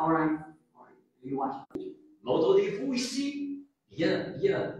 All right. You watch. M'entendez-vous ici? Bien, bien.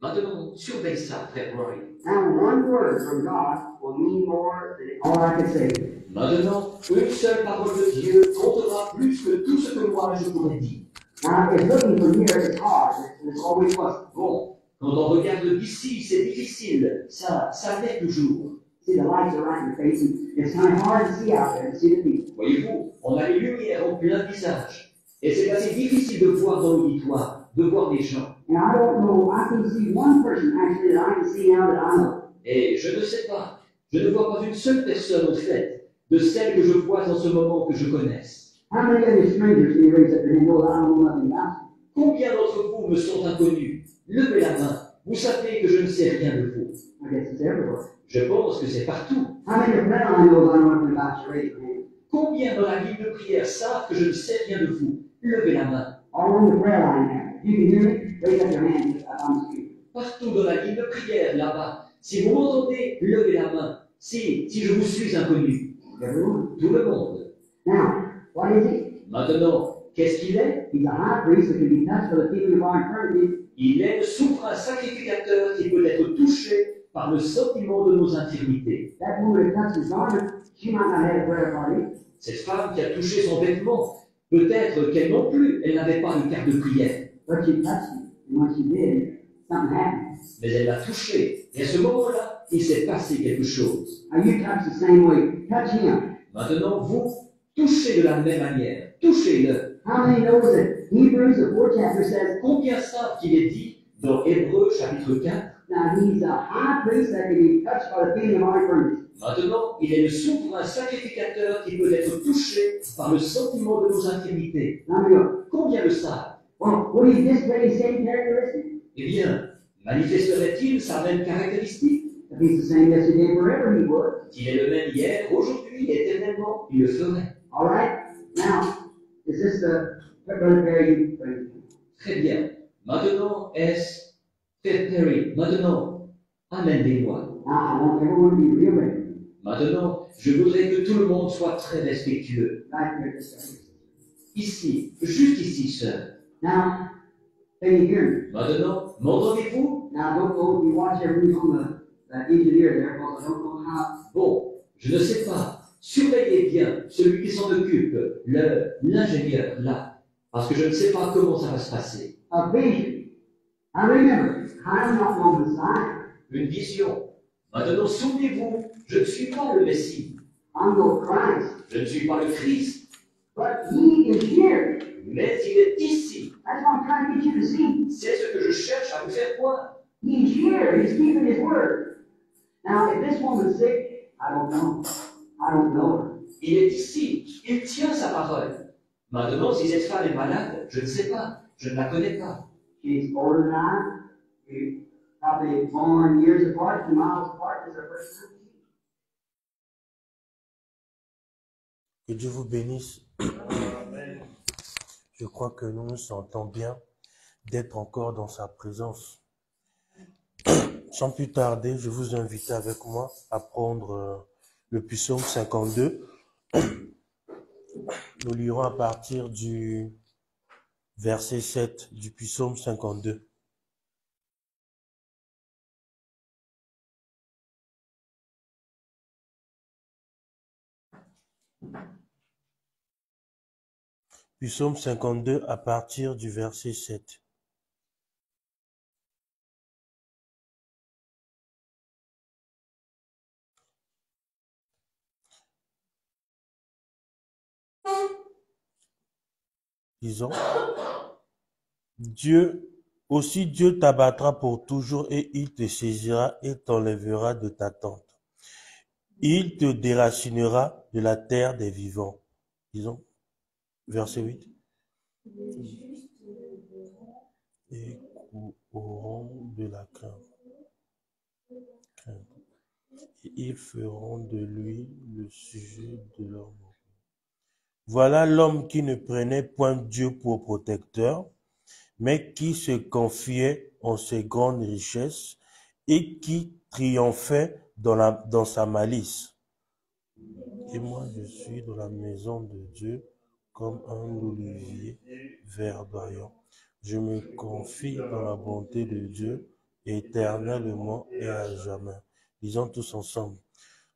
Maintenant, surveille ça, frère Rory. Now, one word from God will mean more than all I can say. Maintenant, une seule parole de Dieu comptera plus que tout ce que moi je pourrais dire. Now, if looking from here is hard, it's always was. Bon, quand on regarde d'ici, c'est difficile. Ça l'est toujours. See, the lights are right in your face, and it's kind of hard to see out there, to see the people. Voyez-vous, on a les lumières en plein visage. Et c'est assez difficile de voir dans l'auditoire, de voir les gens. And I don't know, I can see one person actually that I can see now that I know. Et je ne sais pas, je ne vois pas une seule personne en fait, de celle que je vois en ce moment que je connaisse. How many of you strangers can you raise up your hand? Well, I don't know nothing about you. Combien d'entre vous me sont inconnus? Levez la main. Vous savez que je ne sais rien de vous. I guess it's everywhere. Je pense que c'est partout. How many of your friends I know I know nothing about you? Raise your hand. Combien dans la ligne de prière savent que je ne sais rien de vous? Levez la main. All on the prayer line there. If you can hear me, raise up your hand if I'm speaking. Partout dans la ligne de prière, là-bas. Si vous m'entendez, levez la main. Si je vous suis inconnu. Everyone. Tout le monde. Now, what is he? Maintenant, qu'est-ce qu'il est? He's a high priest that can be touched for the feeling of our infirmities. Il est le souverain sacrificateur qui peut être touché par le sentiment de nos infirmités. That woman that touched his garment, she might not have a prayer party. Cette femme qui a touché son vêtement, peut-être qu'elle non plus, elle n'avait pas de carte de prière. But she touched him. And when she did, something happened. Mais elle l'a touché. Et à ce moment-là, il s'est passé quelque chose. Now you touch the same way. Touch him. Maintenant, vous, touchez de la même manière. Touchez-le. How many know that Hebrews, the 4th chapter says, Combien savent qu'il est dit dans Hébreux chapitre 4? now he's a high priest that can be touched by the feeling of our infirmities. Maintenant, il est le souverain sacrificateur qui peut être touché par le sentiment de nos infirmités. Now we go, Combien le savent? well, would he display the same characteristics? Eh bien, manifesterait-il sa même caractéristique? If he's the same yesterday, forever he would. S'il est le même hier, aujourd'hui et éternellement, il le ferait. All right? Now, is this the Brother Perry? Très bien. Maintenant, est-ce Frère Perry? Maintenant, amène-les-moi. Now, I want everyone to be real ready. Maintenant, je voudrais que tout le monde soit très respectueux. Right here, this second. Ici, juste ici, sœur. Now, can you hear me? Maintenant, m'entendez-vous? Now, don't go, you watch everything on the engineer there, because I don't know how. Bon, je ne sais pas. Surveillez bien celui qui s'en occupe, l'ingénieur, là. Parce que je ne sais pas comment ça va se passer. A vision. I remember, I'm not on the side. Une vision. Maintenant, souvenez-vous, je ne suis pas le Messie. I'm no Christ. Je ne suis pas le Christ. But he is here. Mais il est ici. That's what I'm trying to get you to see. C'est ce que je cherche à vous faire voir. He's here. He's keeping his word. Now, if this woman's sick, I don't know. I don't know her. Il est ici. Il tient sa parole. Maintenant, si cette femme est malade, je ne sais pas. Je ne la connais pas. She's older than I. We probably born years apart, 2 miles apart. This is our first time. Que Dieu vous bénisse. Amen. Je crois que nous nous sentons bien d'être encore dans sa présence. Sans plus tarder, je vous invite avec moi à prendre le psaume 52. Nous lirons à partir du verset 7 du psaume 52. Psaume 52 à partir du verset 7. Disons, Dieu t'abattra pour toujours et il te saisira et t'enlèvera de ta tente. Il te déracinera de la terre des vivants. Disons, verset 8. Et auront de la crainte. Et ils feront de lui le sujet de leur mort. Voilà l'homme qui ne prenait point Dieu pour protecteur, mais qui se confiait en ses grandes richesses et qui triomphait dans sa malice. Et moi, je suis dans la maison de Dieu comme un olivier. verdoyant. Je me confie dans la bonté de Dieu, éternellement et à jamais. Disons tous ensemble.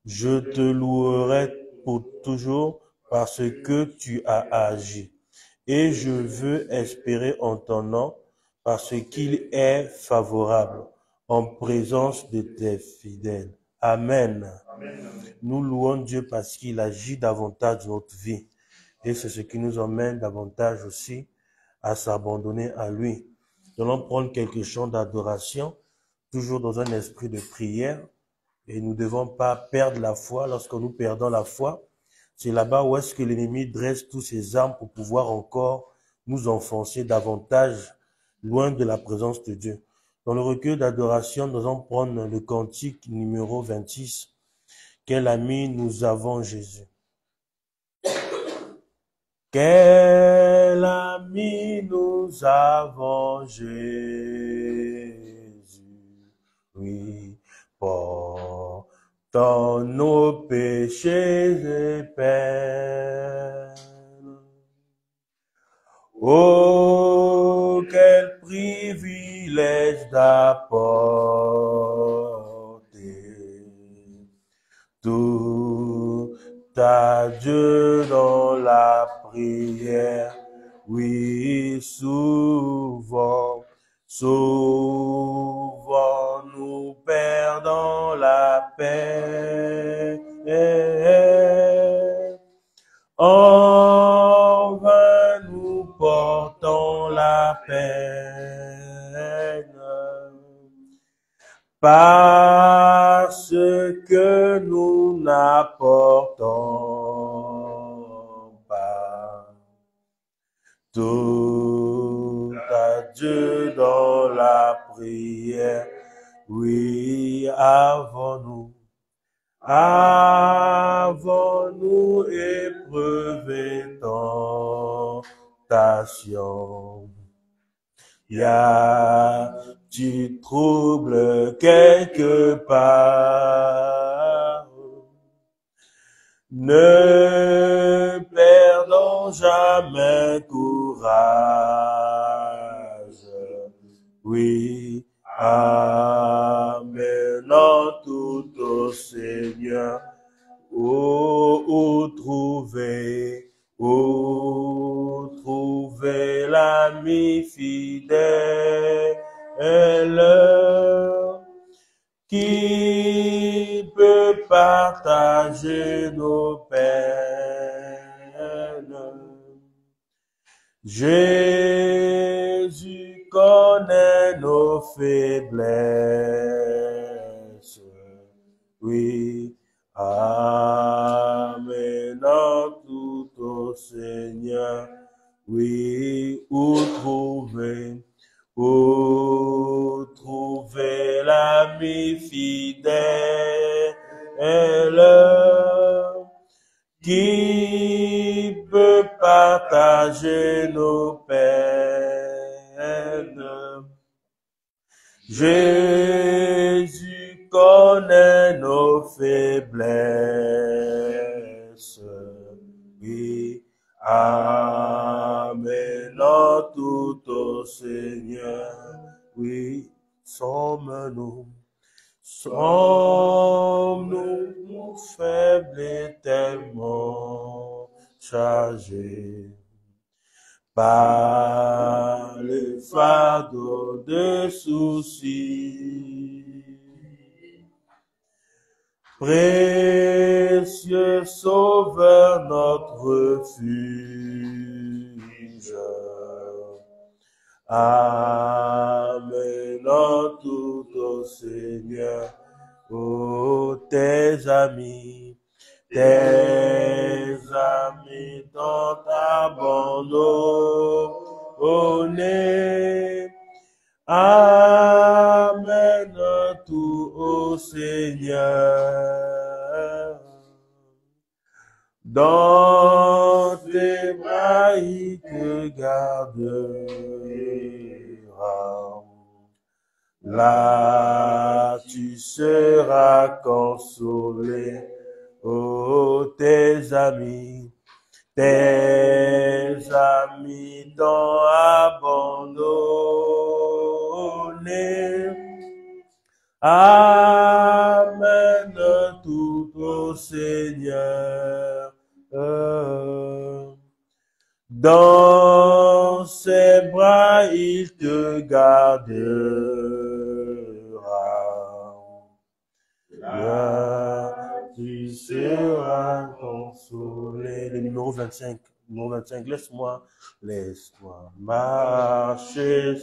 Je te louerai pour toujours parce que tu as agi. Et je veux espérer en ton nom parce qu'il est favorable en présence de tes fidèles. Amen. Nous louons Dieu parce qu'il agit davantage dans notre vie. Et c'est ce qui nous emmène davantage aussi à s'abandonner à lui. Nous allons prendre quelques chants d'adoration, toujours dans un esprit de prière. Et nous ne devons pas perdre la foi. Lorsque nous perdons la foi, c'est là-bas où est-ce que l'ennemi dresse tous ses armes pour pouvoir encore nous enfoncer davantage loin de la présence de Dieu. Dans le recueil d'adoration, nous allons prendre le cantique numéro 26. Quel ami nous avons Jésus. Quel ami nous avons Jésus. Oui, portant nos péchés et peines. Oh, quel privilège d'apporter tout à Dieu dans la prière. Oui, souvent nous perdons la paix. En vain nous portons la peine, parce que nous n'apportons pas tout à Dieu dans la prière. Oui, avons-nous éprouvé tentation? Y a-t-il trouble quelque part? Ne perdons jamais courage. Oui, amenons tout au Seigneur. Où trouver l'ami fidèle qui peut partager nos peines. Jésus connaît nos faiblesses. Oui, amenons tout au Seigneur. Oui, où trouver l'ami fidèle qui peut partager nos peines. Jésus connaît nos faiblesses. Oui, amenons tout au Seigneur. Oui, sommes-nous faibles et tellement chargés par le fardeau de soucis. Précieux Sauveur, notre refuge, amenons tout au Seigneur. Oh, tes amis t'ont abandonné. Amène tout au Seigneur. Dans tes bras, il te gardera. Là, tu seras consolé. Oh, tes amis tes amis t'ont abandonné. Amène tout au Seigneur. Dans ses bras, il te gardera. Là, tu seras consolé. Le numéro 25. Numéro 25. Laisse-moi marcher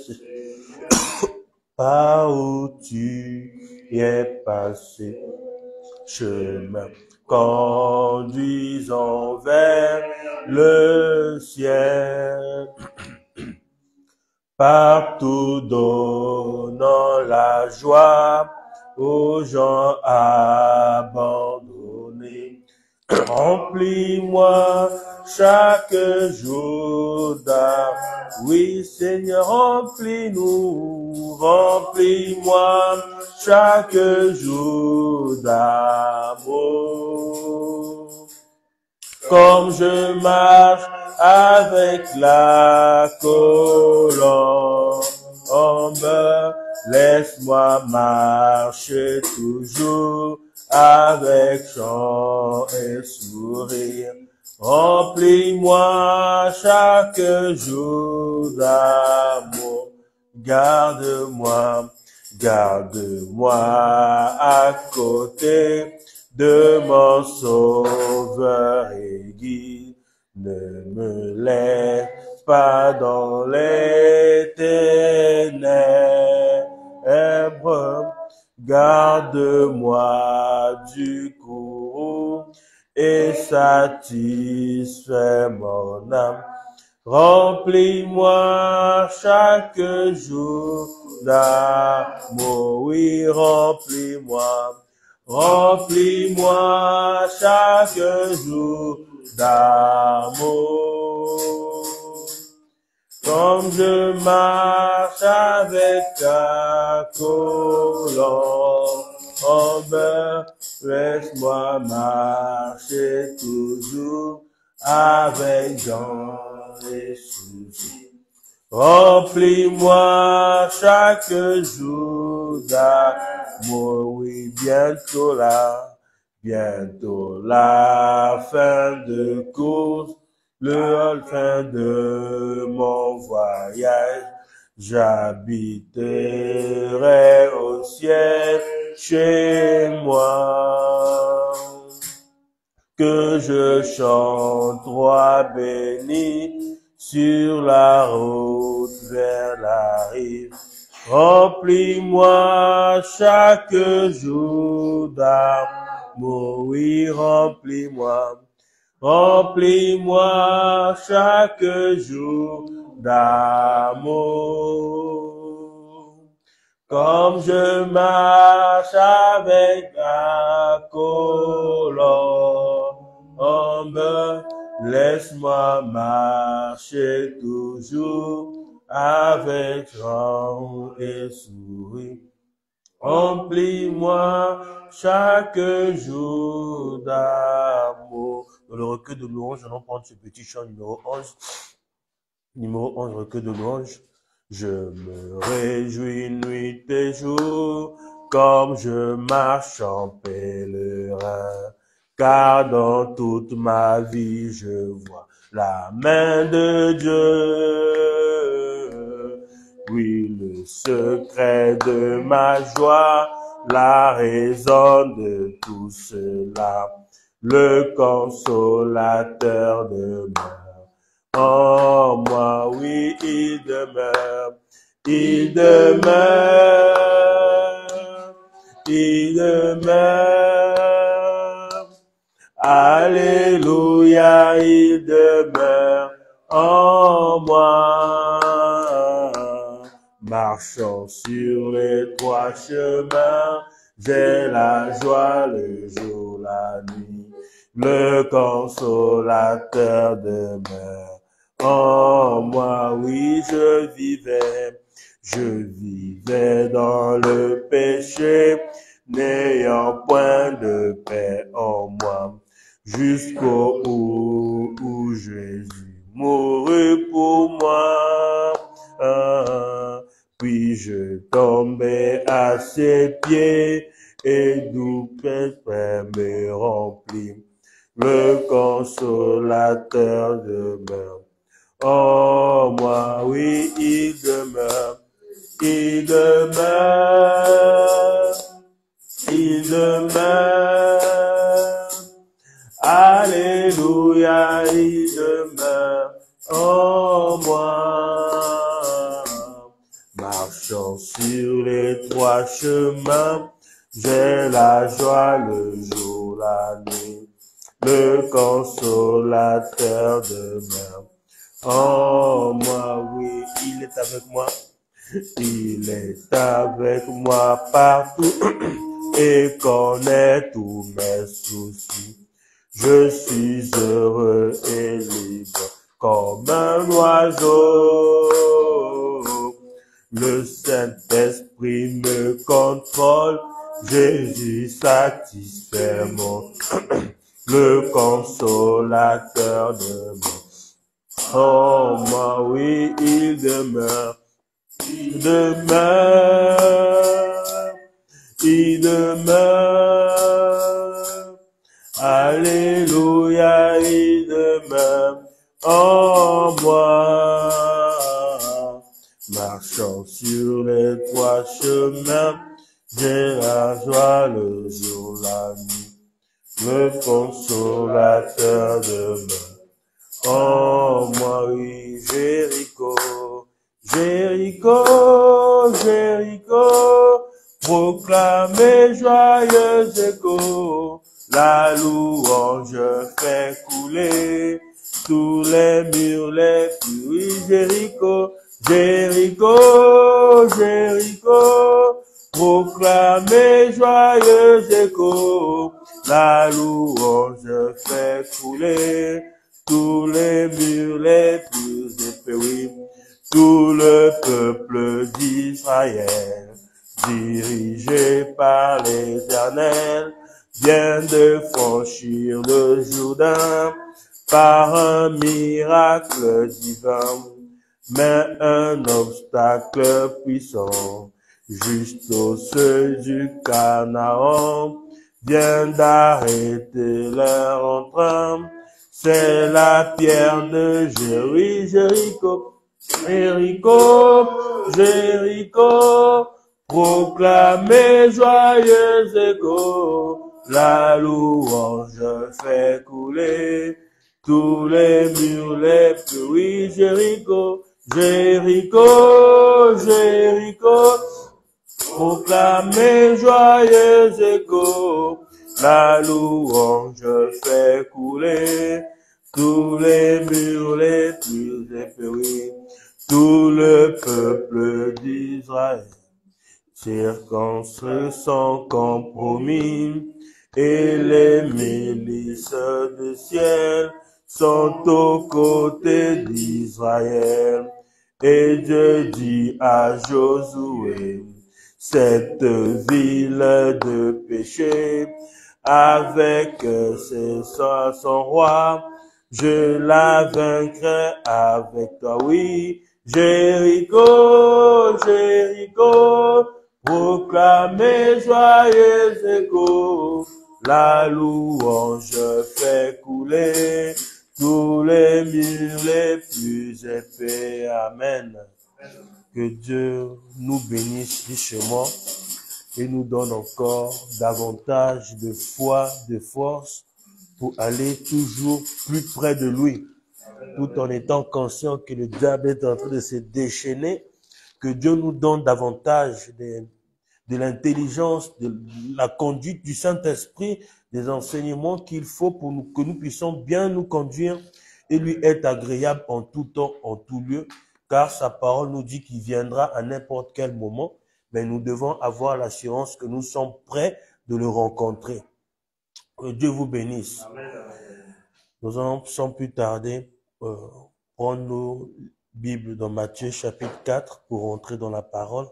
par où tu es passé. Chemin conduisant vers le ciel, partout donnant la joie aux gens abandonnés. Remplis-moi chaque jour d'âme. Oui, Seigneur, remplis-nous, remplis-moi chaque jour d'amour. Comme je marche avec la colombe, laisse-moi marcher toujours avec chant et sourire. Remplis-moi chaque jour d'amour. Garde-moi à côté de mon Sauveur et guide. Ne me laisse pas dans les ténèbres. Garde-moi du courroux et satisfais mon âme. Remplis-moi chaque jour d'amour. Oui, remplis-moi chaque jour d'amour. Comme je marche avec ta colombe, laisse-moi marcher toujours avec joie et souci. Remplis-moi chaque jour d'amour. Oui, bientôt la fin de course, le fin de mon voyage. J'habiterai au ciel chez moi. Que je chante, roi béni, sur la route vers la rive. Remplis-moi chaque jour d'amour. Oui, remplis-moi chaque jour d'amour. Comme je marche avec la colombe, laisse-moi marcher toujours avec joie et sourire. Remplis-moi chaque jour d'amour. Dans le recueil de louanges, allons prendre ce petit chant numéro 11. Numéro 11, recueil de louanges. Je me réjouis nuit et jour, comme je marche en pèlerin, car dans toute ma vie je vois la main de Dieu. Oui, le secret de ma joie, la raison de tout cela, le consolateur demeure en moi, oui, il demeure. Alléluia, il demeure en moi. Marchant sur les trois chemins, j'ai la joie le jour, la nuit. Le consolateur demeure en moi, oui, je vivais dans le péché, n'ayant point de paix en moi. jusqu'au bout où Jésus mourut pour moi. Puis je tombais à ses pieds et doux frère me remplit. Le consolateur demeure. Oh, moi, oui, il demeure. Il demeure. Il demeure. Alléluia, il demeure en moi. Marchant sur les trois chemins, j'ai la joie le jour, la nuit. Le consolateur demeure en moi. Oui, il est avec moi. Il est avec moi partout et connaît tous mes soucis. Je suis heureux et libre comme un oiseau. Le Saint-Esprit me contrôle. Jésus satisfait mon le consolateur demeure. Oh, moi, oui, il demeure. Il demeure. Il demeure. Alléluia, il demeure en moi. Marchant sur les trois chemins, j'ai la joie le jour, la nuit. Le consolateur demeure en moi, oui, Jéricho, Jéricho, Jéricho, proclamez joyeux écho, la louange fait couler tous les murs les plus, oui, Jéricho, Jéricho, Jéricho, proclamez joyeux écho, la louange fait couler tous les murs les plus épais, oui. Tout le peuple d'Israël, dirigé par l'Éternel, vient de franchir le Jourdain par un miracle divin. Mais un obstacle puissant, juste au seuil du Canaan, vient d'arrêter leur entrain. C'est la pierre de Jéricho, Jéricho, Jéricho, proclamez joyeux écho, la louange fait couler tous les murs les plus, oui, Jéricho, Jéricho, Jéricho, proclamez joyeux écho, la louange fait couler tous les murs les plus épais, oui. Tout le peuple d'Israël, circoncis sans compromis, et les milices du ciel sont aux côtés d'Israël. Et Dieu dit à Josué, cette ville de péché, avec son roi, je la vaincrai avec toi, oui. Jéricho, Jéricho, proclamez joyeux écho, la louange fait couler tous les murs les plus épais. Amen. Que Dieu nous bénisse richement et nous donne encore davantage de foi, de force pour aller toujours plus près de lui, tout en étant conscient que le diable est en train de se déchaîner. Que Dieu nous donne davantage de l'intelligence, de la conduite du Saint-Esprit, des enseignements qu'il faut pour nous, que nous puissions bien nous conduire et lui être agréable en tout temps, en tout lieu, car sa parole nous dit qu'il viendra à n'importe quel moment, mais nous devons avoir l'assurance que nous sommes prêts de le rencontrer. Que Dieu vous bénisse. Amen. Nous allons sans plus tarder prendre nos Bibles dans Matthieu chapitre 4 pour rentrer dans la parole.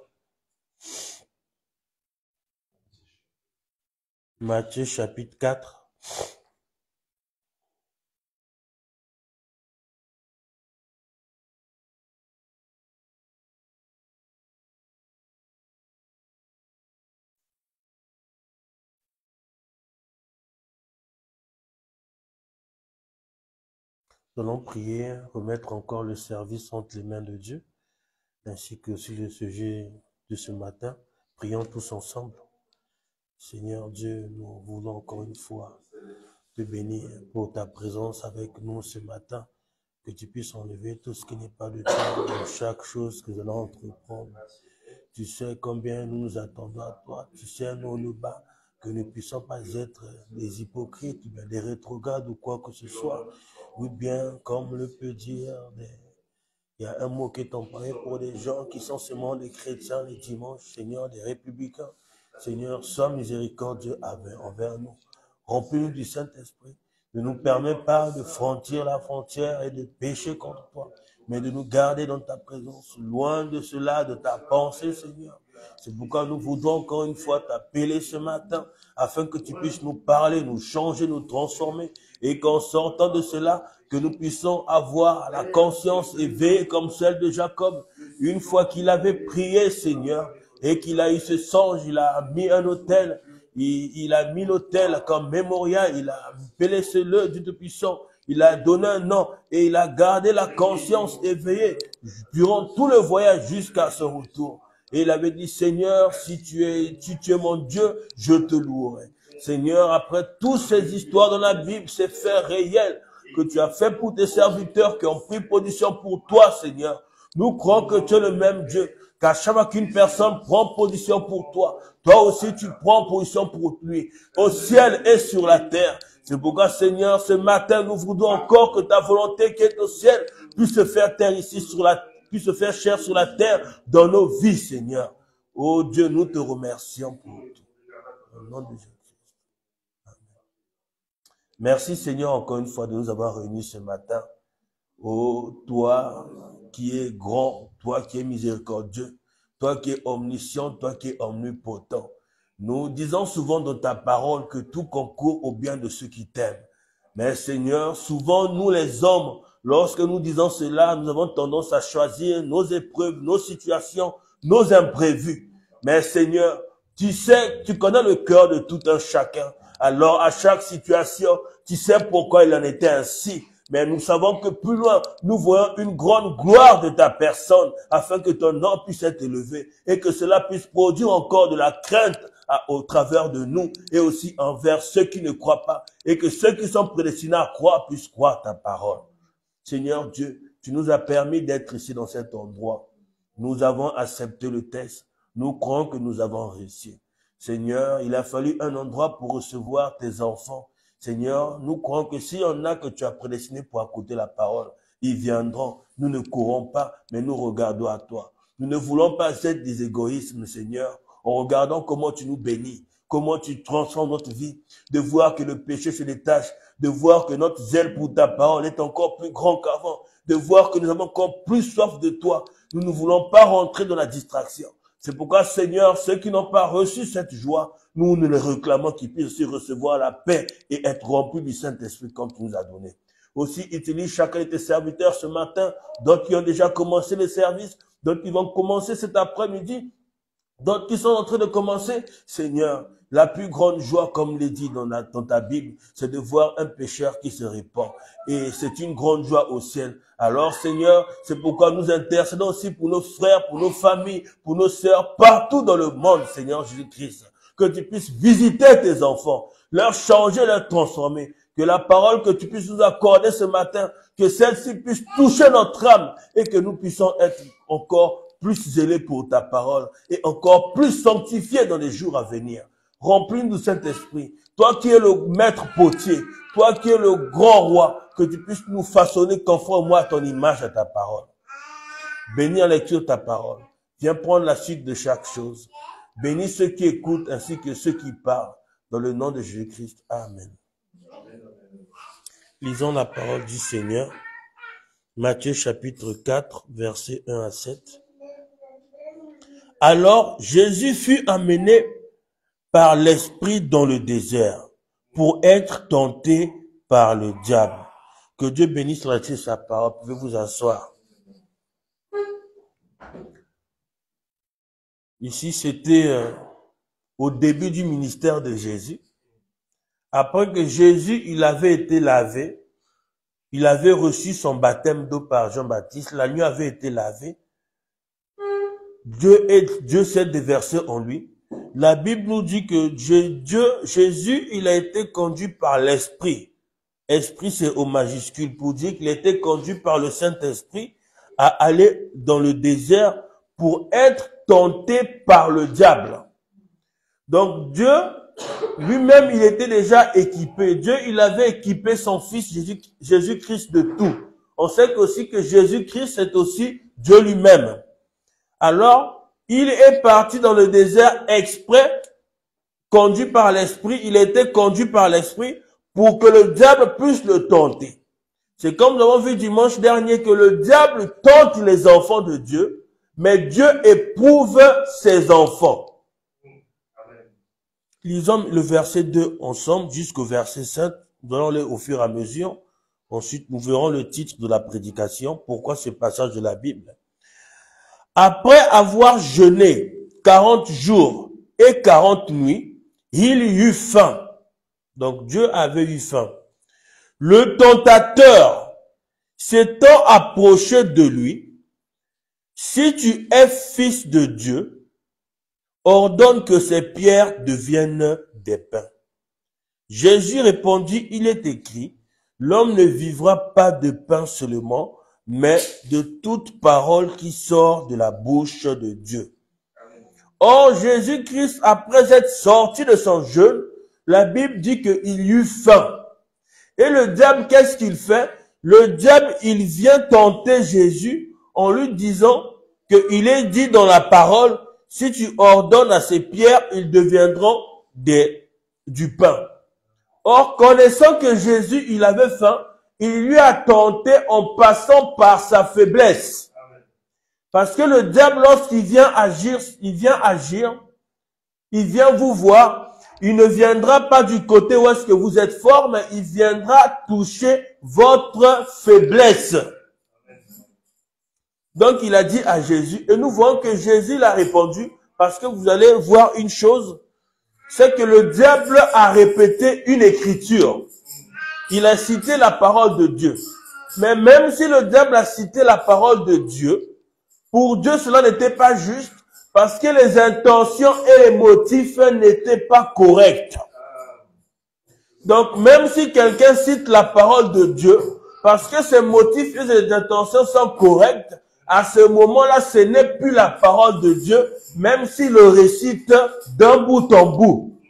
Matthieu chapitre 4. Nous allons prier, remettre encore le service entre les mains de Dieu, ainsi que aussi le sujet de ce matin. Prions tous ensemble. Seigneur Dieu, nous voulons encore une fois te bénir pour ta présence avec nous ce matin, que tu puisses enlever tout ce qui n'est pas de toi dans chaque chose que nous allons entreprendre. Tu sais combien nous nous attendons à toi, tu sais nous le bas, que nous ne puissions pas être des hypocrites, des rétrogrades ou quoi que ce soit, ou bien, comme le peut dire, il y a un mot qui est employé pour des gens qui sont seulement des chrétiens les dimanches, Seigneur, des républicains. Seigneur, sois miséricordieux envers nous. Remplis-nous du Saint-Esprit. Ne nous permets pas de franchir la frontière et de pécher contre toi, mais de nous garder dans ta présence, loin de cela, de ta pensée, Seigneur. C'est pourquoi nous voudrons encore une fois t'appeler ce matin, afin que tu puisses nous parler, nous changer, nous transformer, et qu'en sortant de cela, que nous puissions avoir la conscience éveillée comme celle de Jacob, une fois qu'il avait prié, Seigneur, et qu'il a eu ce songe, il a mis un autel, il a mis l'autel comme mémorial, il a blessé le Dieu Tout-Puissant, il a donné un nom et il a gardé la conscience éveillée durant tout le voyage jusqu'à son retour. Et il avait dit, Seigneur, si tu es mon Dieu, je te louerai. Seigneur, après toutes ces histoires dans la Bible, ces faits réels que tu as fait pour tes serviteurs qui ont pris position pour toi, Seigneur, nous croyons que tu es le même Dieu, qu'à chaque fois qu'une personne prend position pour toi, toi aussi tu prends position pour lui, au ciel et sur la terre. C'est pourquoi, Seigneur, ce matin, nous voudrons encore que ta volonté qui est au ciel puisse se faire terre ici puisse se faire chair sur la terre dans nos vies, Seigneur. Oh Dieu, nous te remercions pour tout. Au nom de Jésus. Amen. Merci, Seigneur, encore une fois de nous avoir réunis ce matin. Oh, toi qui es grand, toi qui es miséricordieux, toi qui es omniscient, toi qui es omnipotent. Nous disons souvent dans ta parole que tout concourt au bien de ceux qui t'aiment. Mais Seigneur, souvent nous les hommes, lorsque nous disons cela, nous avons tendance à choisir nos épreuves, nos situations, nos imprévus. Mais Seigneur, tu sais, tu connais le cœur de tout un chacun. Alors à chaque situation, tu sais pourquoi il en était ainsi. Mais nous savons que plus loin, nous voyons une grande gloire de ta personne, afin que ton nom puisse être élevé et que cela puisse produire encore de la crainte au travers de nous et aussi envers ceux qui ne croient pas, et que ceux qui sont prédestinés à croire puissent croire ta parole. Seigneur Dieu, tu nous as permis d'être ici dans cet endroit. Nous avons accepté le test. Nous croyons que nous avons réussi. Seigneur, il a fallu un endroit pour recevoir tes enfants. Seigneur, nous croyons que s'il y en a que tu as prédestiné pour écouter la parole, ils viendront. Nous ne courons pas, mais nous regardons à toi. Nous ne voulons pas être des égoïsmes, Seigneur, en regardant comment tu nous bénis, comment tu transformes notre vie, de voir que le péché se détache, de voir que notre zèle pour ta parole est encore plus grand qu'avant, de voir que nous avons encore plus soif de toi. Nous ne voulons pas rentrer dans la distraction. C'est pourquoi, Seigneur, ceux qui n'ont pas reçu cette joie, nous les réclamons qu'ils puissent aussi recevoir la paix et être remplis du Saint-Esprit comme tu nous as donné. Aussi, utilise chacun de tes serviteurs ce matin, d'autres qui ont déjà commencé le service, d'autres qui vont commencer cet après-midi, d'autres qui sont en train de commencer. Seigneur, la plus grande joie, comme l'est dit dans ta Bible, c'est de voir un pécheur qui se répand. Et c'est une grande joie au ciel. Alors, Seigneur, c'est pourquoi nous intercédons aussi pour nos frères, pour nos familles, pour nos sœurs, partout dans le monde, Seigneur Jésus-Christ. Que tu puisses visiter tes enfants, leur changer, leur transformer. Que la parole que tu puisses nous accorder ce matin, que celle-ci puisse toucher notre âme et que nous puissions être encore plus zélés pour ta parole et encore plus sanctifiés dans les jours à venir. Remplis-nous, Saint-Esprit. Toi qui es le maître potier, toi qui es le grand roi, que tu puisses nous façonner conformément à ton image, à ta parole. Bénis en lecture ta parole. Viens prendre la suite de chaque chose. Bénis ceux qui écoutent ainsi que ceux qui parlent. Dans le nom de Jésus-Christ. Amen. Lisons la parole du Seigneur. Matthieu chapitre 4, versets 1 à 7. Alors Jésus fut amené par l'Esprit dans le désert pour être tenté par le diable. Que Dieu bénisse la lecture de sa parole. Vous pouvez vous asseoir. Ici, c'était au début du ministère de Jésus. Après que Jésus, il avait été lavé, il avait reçu son baptême d'eau par Jean-Baptiste, l'agneau avait été lavé, Dieu s'est déversé en lui. La Bible nous dit que Jésus, il a été conduit par l'Esprit. Esprit, c'est au majuscule, pour dire qu'il a été conduit par le Saint-Esprit à aller dans le désert pour être tenté par le diable. Donc Dieu, lui-même, il était déjà équipé. Dieu, il avait équipé son fils Jésus-Christ de tout. On sait aussi que Jésus-Christ, c'est aussi Dieu lui-même. Alors, il est parti dans le désert exprès, conduit par l'Esprit. Il a été conduit par l'Esprit pour que le diable puisse le tenter. C'est comme nous avons vu dimanche dernier que le diable tente les enfants de Dieu, mais Dieu éprouve ses enfants. Lisons le verset 2 ensemble jusqu'au verset 5. Donnons-le au fur et à mesure. Ensuite, nous verrons le titre de la prédication. Pourquoi ce passage de la Bible? Après avoir jeûné 40 jours et 40 nuits, il eut faim. Donc Dieu avait eu faim. Le tentateur s'étant approché de lui, si tu es fils de Dieu, ordonne que ces pierres deviennent des pains. Jésus répondit, il est écrit, l'homme ne vivra pas de pain seulement, mais de toute parole qui sort de la bouche de Dieu. Or, Jésus-Christ, après être sorti de son jeûne, la Bible dit qu'il eut faim. Et le diable, qu'est-ce qu'il fait? Le diable, il vient tenter Jésus en lui disant qu'il est dit dans la parole, si tu ordonnes à ces pierres, ils deviendront du pain. Or, connaissant que Jésus, il avait faim, il lui a tenté en passant par sa faiblesse. Parce que le diable, lorsqu'il vient agir, il vient vous voir, il ne viendra pas du côté où est-ce que vous êtes fort, mais il viendra toucher votre faiblesse. Donc, il a dit à Jésus, et nous voyons que Jésus l'a répondu, parce que vous allez voir une chose, c'est que le diable a répété une écriture. Il a cité la parole de Dieu. Mais même si le diable a cité la parole de Dieu, pour Dieu, cela n'était pas juste, parce que les intentions et les motifs n'étaient pas corrects. Donc, même si quelqu'un cite la parole de Dieu, parce que ses motifs et ses intentions sont corrects, à ce moment-là, ce n'est plus la parole de Dieu, même s'il le récite d'un bout en bout.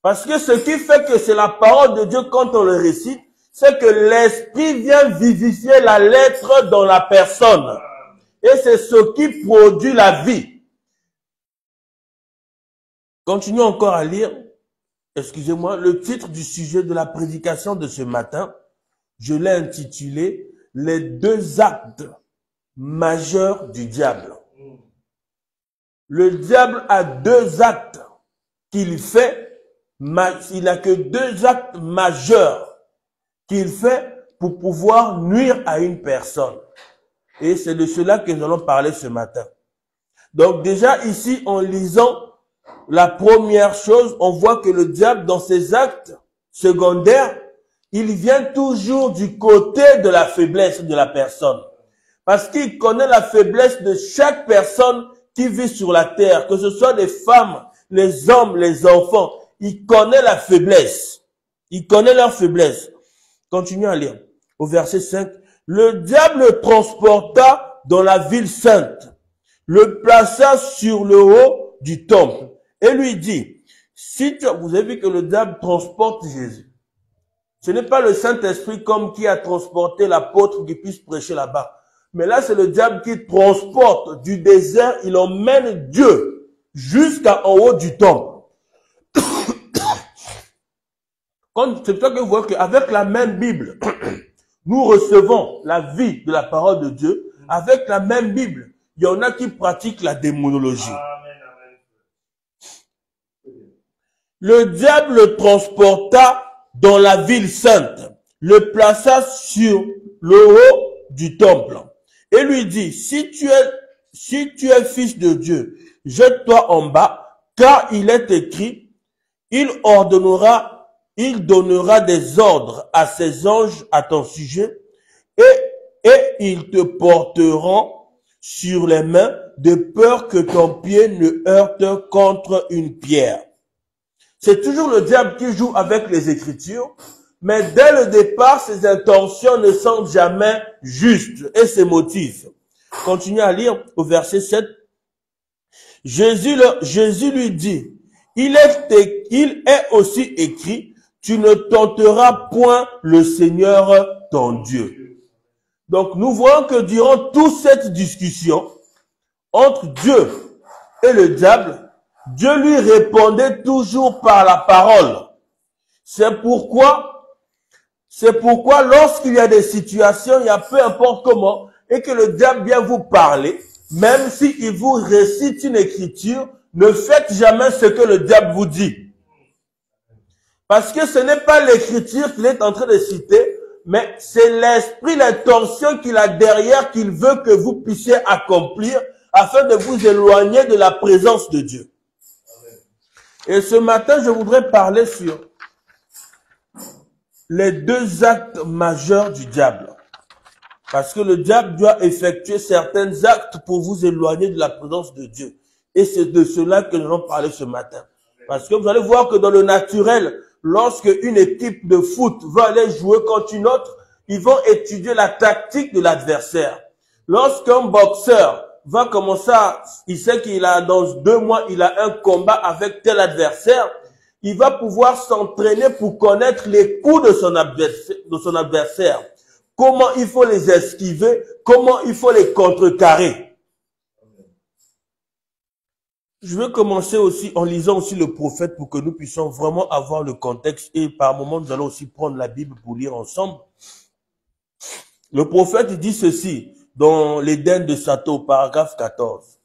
Parce que ce qui fait que c'est la parole de Dieu quand on le récite, c'est que l'esprit vient vivifier la lettre dans la personne. Et c'est ce qui produit la vie. Continuons encore à lire, excusez-moi, le titre du sujet de la prédication de ce matin. Je l'ai intitulé « Les deux actes majeurs du diable ». Le diable a deux actes qu'il fait. Il n'a que deux actes majeurs qu'il fait pour pouvoir nuire à une personne. Et c'est de cela que nous allons parler ce matin. Donc déjà ici, en lisant la première chose, on voit que le diable, dans ses actes secondaires, il vient toujours du côté de la faiblesse de la personne. Parce qu'il connaît la faiblesse de chaque personne qui vit sur la terre, que ce soit les femmes, les hommes, les enfants. Il connaît la faiblesse. Il connaît leur faiblesse. Continuons à lire. Au verset 5. Le diable le transporta dans la ville sainte, le plaça sur le haut du temple et lui dit, vous avez vu que le diable transporte Jésus. Ce n'est pas le Saint-Esprit comme qui a transporté l'apôtre qui puisse prêcher là-bas. Mais là, c'est le diable qui transporte du désert, il emmène Dieu jusqu'en haut du temple. C'est pour ça que vous voyez qu'avec la même Bible, nous recevons la vie de la parole de Dieu. Avec la même Bible, il y en a qui pratiquent la démonologie. Le diable le transporta dans la ville sainte, le plaça sur le haut du temple et lui dit, si tu es fils de Dieu, jette-toi en bas, car il est écrit, il ordonnera il donnera des ordres à ses anges à ton sujet et ils te porteront sur les mains de peur que ton pied ne heurte contre une pierre. C'est toujours le diable qui joue avec les Écritures, mais dès le départ, ses intentions ne sont jamais justes et ses motifs. Continuez à lire au verset 7. Jésus lui dit, il est aussi écrit, tu ne tenteras point le Seigneur ton Dieu. Donc nous voyons que durant toute cette discussion entre Dieu et le diable, Dieu lui répondait toujours par la parole. C'est pourquoi lorsqu'il y a des situations, il y a peu importe comment, et que le diable vient vous parler, même s'il vous récite une écriture, ne faites jamais ce que le diable vous dit. Parce que ce n'est pas l'écriture qu'il est en train de citer, mais c'est l'esprit, l'intention qu'il a derrière qu'il veut que vous puissiez accomplir afin de vous éloigner de la présence de Dieu. Et ce matin, je voudrais parler sur les deux actes majeurs du diable. Parce que le diable doit effectuer certains actes pour vous éloigner de la présence de Dieu. Et c'est de cela que nous allons parler ce matin. Parce que vous allez voir que dans le naturel, lorsque une équipe de foot va aller jouer contre une autre, ils vont étudier la tactique de l'adversaire. Lorsqu'un boxeur va commencer il sait qu'il a, dans 2 mois, il a un combat avec tel adversaire, il va pouvoir s'entraîner pour connaître les coups de son adversaire. Comment il faut les esquiver, comment il faut les contrecarrer. Je vais commencer aussi en lisant aussi le prophète pour que nous puissions vraiment avoir le contexte et par moments nous allons aussi prendre la Bible pour lire ensemble. Le prophète dit ceci dans l'Éden de Satan, paragraphe 14.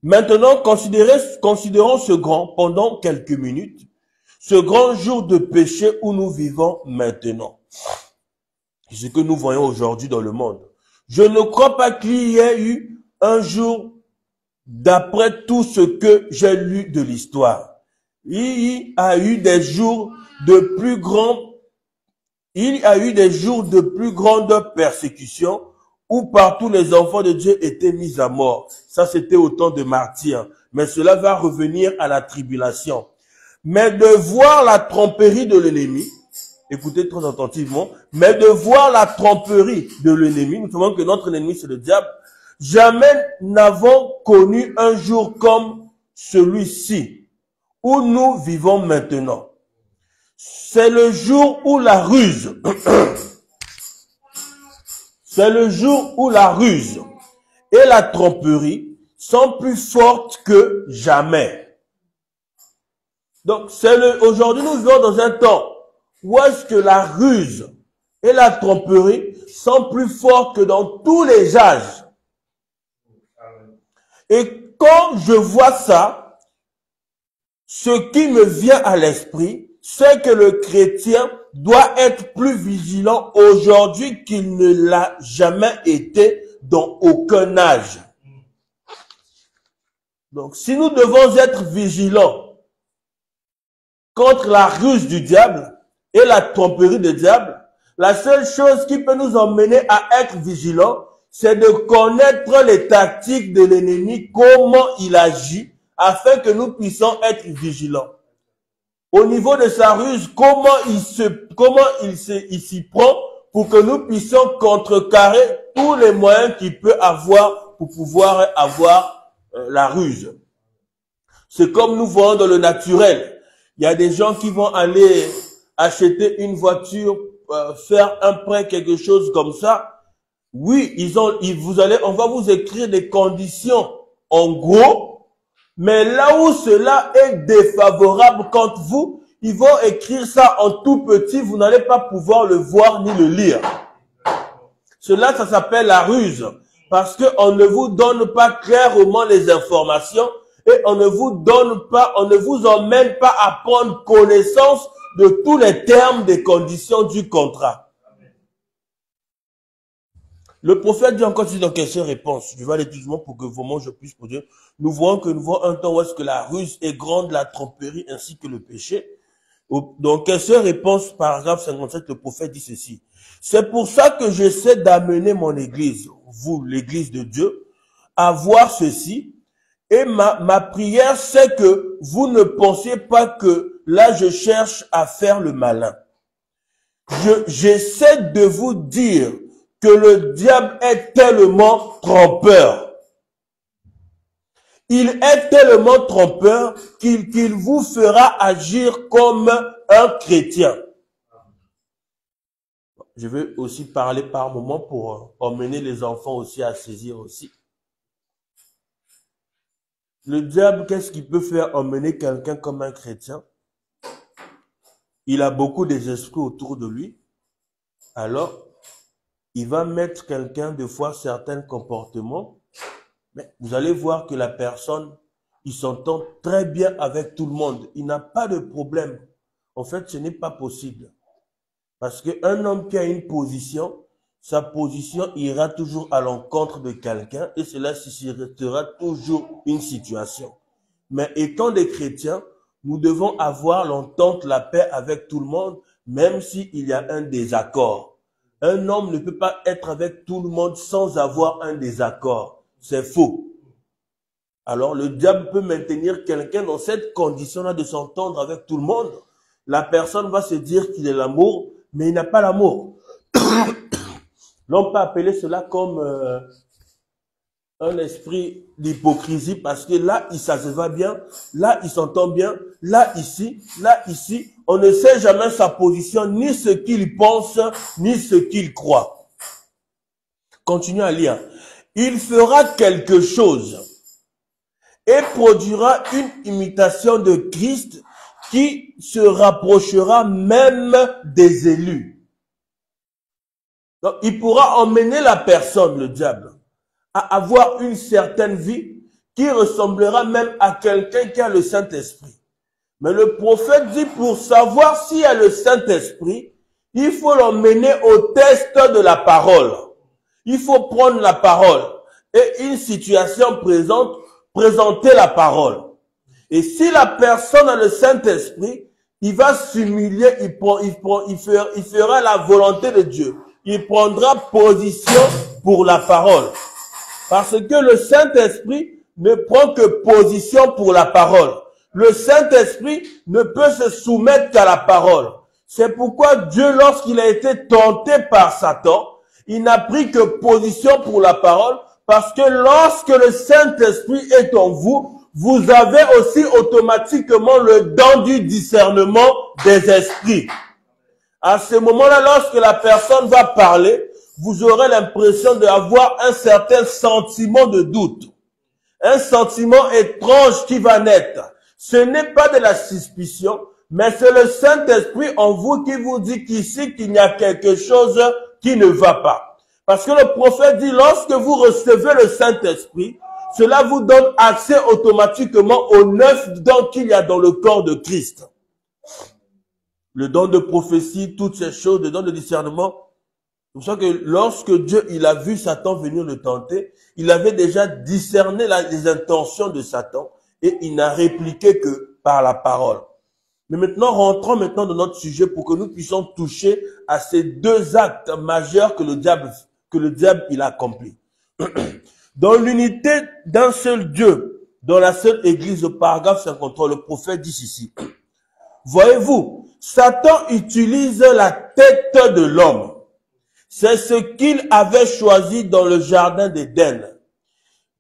Maintenant, considérons ce grand, pendant quelques minutes, ce grand jour de péché où nous vivons maintenant. C'est ce que nous voyons aujourd'hui dans le monde. Je ne crois pas qu'il y ait eu un jour d'après tout ce que j'ai lu de l'histoire. Il y a eu des jours de plus grande persécution où partout les enfants de Dieu étaient mis à mort. Ça, c'était au temps de martyrs. Mais cela va revenir à la tribulation. Mais de voir la tromperie de l'ennemi, écoutez très attentivement, mais de voir la tromperie de l'ennemi, nous savons que notre ennemi c'est le diable, jamais n'avons connu un jour comme celui-ci, où nous vivons maintenant. C'est le jour où la ruse, c'est le jour où la ruse et la tromperie sont plus fortes que jamais. Donc, aujourd'hui nous vivons dans un temps où est-ce que la ruse et la tromperie sont plus fortes que dans tous les âges. Et quand je vois ça, ce qui me vient à l'esprit, c'est que le chrétien doit être plus vigilant aujourd'hui qu'il ne l'a jamais été dans aucun âge. Donc, si nous devons être vigilants contre la ruse du diable et la tromperie du diable, la seule chose qui peut nous emmener à être vigilants, c'est de connaître les tactiques de l'ennemi, comment il agit, afin que nous puissions être vigilants. Au niveau de sa ruse, comment il s'y prend pour que nous puissions contrecarrer tous les moyens qu'il peut avoir pour pouvoir avoir la ruse. C'est comme nous voyons dans le naturel. Il y a des gens qui vont aller acheter une voiture, faire un prêt, quelque chose comme ça. Oui, on va vous écrire des conditions en gros, mais là où cela est défavorable contre vous, ils vont écrire ça en tout petit, vous n'allez pas pouvoir le voir ni le lire. Cela, ça s'appelle la ruse, parce qu'on ne vous donne pas clairement les informations et on ne vous emmène pas à prendre connaissance de tous les termes des conditions du contrat. Le prophète dit encore dans quelle réponse. Je vais aller doucement pour que vraiment je puisse vous dire. Nous voyons un temps où est-ce que la ruse est grande, la tromperie ainsi que le péché. Donc, quelle seule réponse, paragraphe 57, le prophète dit ceci. C'est pour ça que j'essaie d'amener mon église, vous, l'église de Dieu, à voir ceci. Et ma prière, c'est que vous ne pensiez pas que là, je cherche à faire le malin. J'essaie de vous dire que le diable est tellement trompeur. Il est tellement trompeur qu'il vous fera agir comme un chrétien. Je vais aussi parler par moment pour emmener les enfants aussi à saisir aussi. Le diable, qu'est-ce qu'il peut faire emmener quelqu'un comme un chrétien? Il a beaucoup des esprits autour de lui. Alors, il va mettre quelqu'un de fois certains comportements. Mais vous allez voir que la personne, il s'entend très bien avec tout le monde. Il n'a pas de problème. En fait, ce n'est pas possible. Parce qu'un homme qui a une position, sa position ira toujours à l'encontre de quelqu'un et cela suscitera toujours une situation. Mais étant des chrétiens, nous devons avoir l'entente, la paix avec tout le monde, même s'il y a un désaccord. Un homme ne peut pas être avec tout le monde sans avoir un désaccord. C'est faux. Alors, le diable peut maintenir quelqu'un dans cette condition-là de s'entendre avec tout le monde. La personne va se dire qu'il est l'amour, mais il n'a pas l'amour. L'on peut appeler cela comme un esprit d'hypocrisie parce que là, ça se va bien, là, il s'entend bien, là, ici, on ne sait jamais sa position, ni ce qu'il pense, ni ce qu'il croit. Continuez à lire. Il fera quelque chose et produira une imitation de Christ qui se rapprochera même des élus. Donc, il pourra emmener la personne, le diable, à avoir une certaine vie qui ressemblera même à quelqu'un qui a le Saint-Esprit. Mais le prophète dit, pour savoir s'il y a le Saint-Esprit, il faut l'emmener au test de la parole. Il faut prendre la parole et une situation présente, présenter la parole. Et si la personne a le Saint-Esprit, il va s'humilier, il fera la volonté de Dieu. Il prendra position pour la parole. Parce que le Saint-Esprit ne prend que position pour la parole. Le Saint-Esprit ne peut se soumettre qu'à la parole. C'est pourquoi Dieu, lorsqu'il a été tenté par Satan, il n'a pris que position pour la parole, parce que lorsque le Saint-Esprit est en vous, vous avez aussi automatiquement le don du discernement des esprits. À ce moment-là, lorsque la personne va parler, vous aurez l'impression d'avoir un certain sentiment de doute. Un sentiment étrange qui va naître. Ce n'est pas de la suspicion, mais c'est le Saint-Esprit en vous qui vous dit qu'ici, qu'il y a quelque chose qui ne va pas. Parce que le prophète dit, lorsque vous recevez le Saint-Esprit, cela vous donne accès automatiquement aux 9 dons qu'il y a dans le corps de Christ. Le don de prophétie, toutes ces choses, le don de discernement. C'est pour ça que lorsque Dieu, il a vu Satan venir le tenter, il avait déjà discerné les intentions de Satan et il n'a répliqué que par la parole. Mais maintenant, rentrons maintenant dans notre sujet pour que nous puissions toucher à ces deux actes majeurs que le diable il a accompli. Dans l'unité d'un seul Dieu, dans la seule église, au paragraphe 53, le prophète dit ceci. Voyez-vous, Satan utilise la tête de l'homme. C'est ce qu'il avait choisi dans le jardin d'Éden.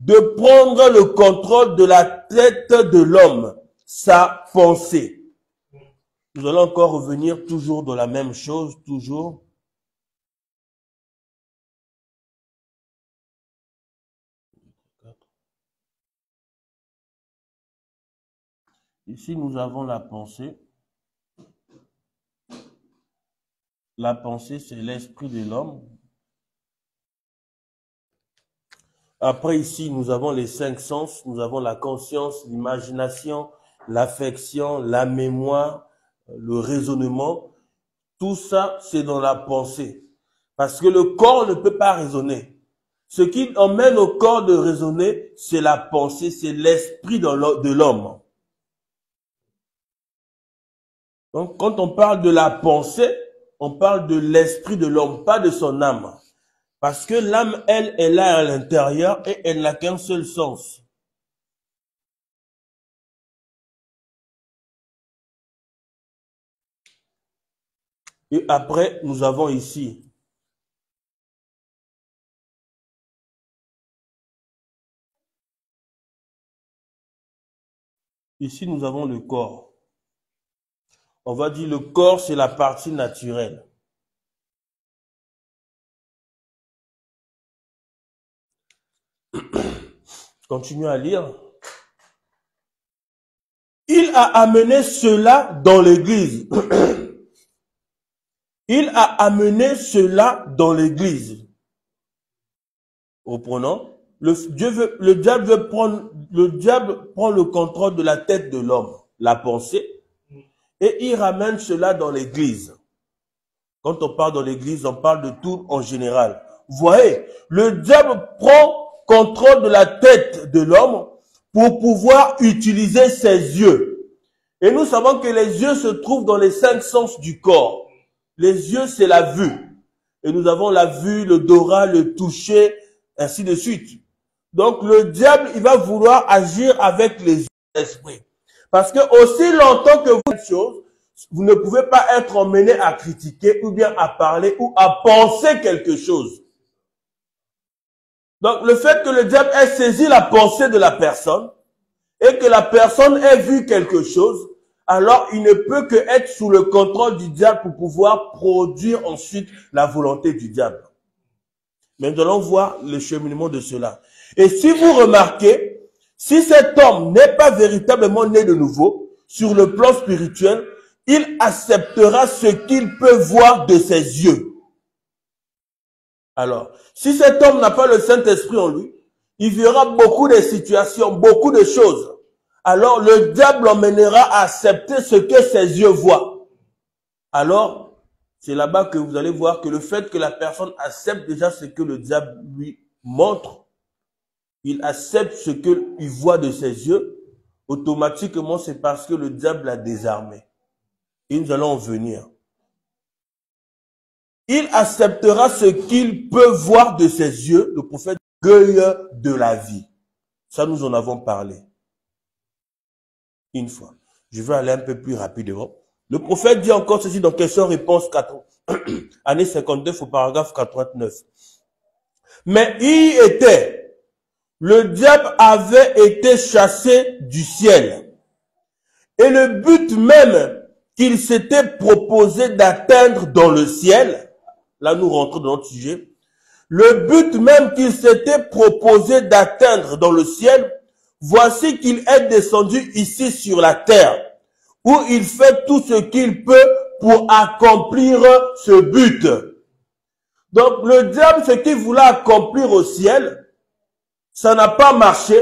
De prendre le contrôle de la tête de l'homme, sa pensée. Nous allons encore revenir toujours dans la même chose, toujours. Ici, nous avons la pensée. La pensée, c'est l'esprit de l'homme. Après, ici, nous avons les 5 sens. Nous avons la conscience, l'imagination, l'affection, la mémoire, le raisonnement. Tout ça, c'est dans la pensée. Parce que le corps ne peut pas raisonner. Ce qui emmène au corps de raisonner, c'est la pensée, c'est l'esprit de l'homme. Donc, quand on parle de la pensée, on parle de l'esprit de l'homme, pas de son âme. Parce que l'âme, elle est là à l'intérieur et elle n'a qu'un seul sens. Et après, nous avons ici nous avons le corps. On va dire le corps, c'est la partie naturelle. Continuons à lire. Il a amené cela dans l'église. Il a amené cela dans l'église. Reprenons. Le diable prend le contrôle de la tête de l'homme, la pensée, et il ramène cela dans l'église. Quand on parle dans l'église, on parle de tout en général. Vous voyez, le diable prend contrôle de la tête de l'homme pour pouvoir utiliser ses yeux. Et nous savons que les yeux se trouvent dans les 5 sens du corps. Les yeux, c'est la vue. Et nous avons la vue, l'odorat, le toucher, ainsi de suite. Donc, le diable, il va vouloir agir avec les yeux de l'esprit. Parce que aussi longtemps que vous faites chose, vous ne pouvez pas être emmené à critiquer ou bien à parler ou à penser quelque chose. Donc, le fait que le diable ait saisi la pensée de la personne et que la personne ait vu quelque chose, alors il ne peut que être sous le contrôle du diable pour pouvoir produire ensuite la volonté du diable. Mais nous allons voir le cheminement de cela. Et si vous remarquez, si cet homme n'est pas véritablement né de nouveau, sur le plan spirituel, il acceptera ce qu'il peut voir de ses yeux. Alors, si cet homme n'a pas le Saint-Esprit en lui, il verra beaucoup de situations, beaucoup de choses. Alors, le diable l'emmènera à accepter ce que ses yeux voient. Alors, c'est là-bas que vous allez voir que le fait que la personne accepte déjà ce que le diable lui montre, il accepte ce qu'il voit de ses yeux, automatiquement, c'est parce que le diable l'a désarmé. Et nous allons en venir. Il acceptera ce qu'il peut voir de ses yeux, le prophète orgueil de la vie. Ça, nous en avons parlé. Une fois. Je vais aller un peu plus rapidement. Le prophète dit encore ceci dans question-réponse 4, année 59 au paragraphe 89. Mais il était, le diable avait été chassé du ciel. Et le but même qu'il s'était proposé d'atteindre dans le ciel, là nous rentrons dans notre sujet, le but même qu'il s'était proposé d'atteindre dans le ciel, voici qu'il est descendu ici sur la terre, où il fait tout ce qu'il peut pour accomplir ce but. Donc le diable, ce qu'il voulait accomplir au ciel, ça n'a pas marché.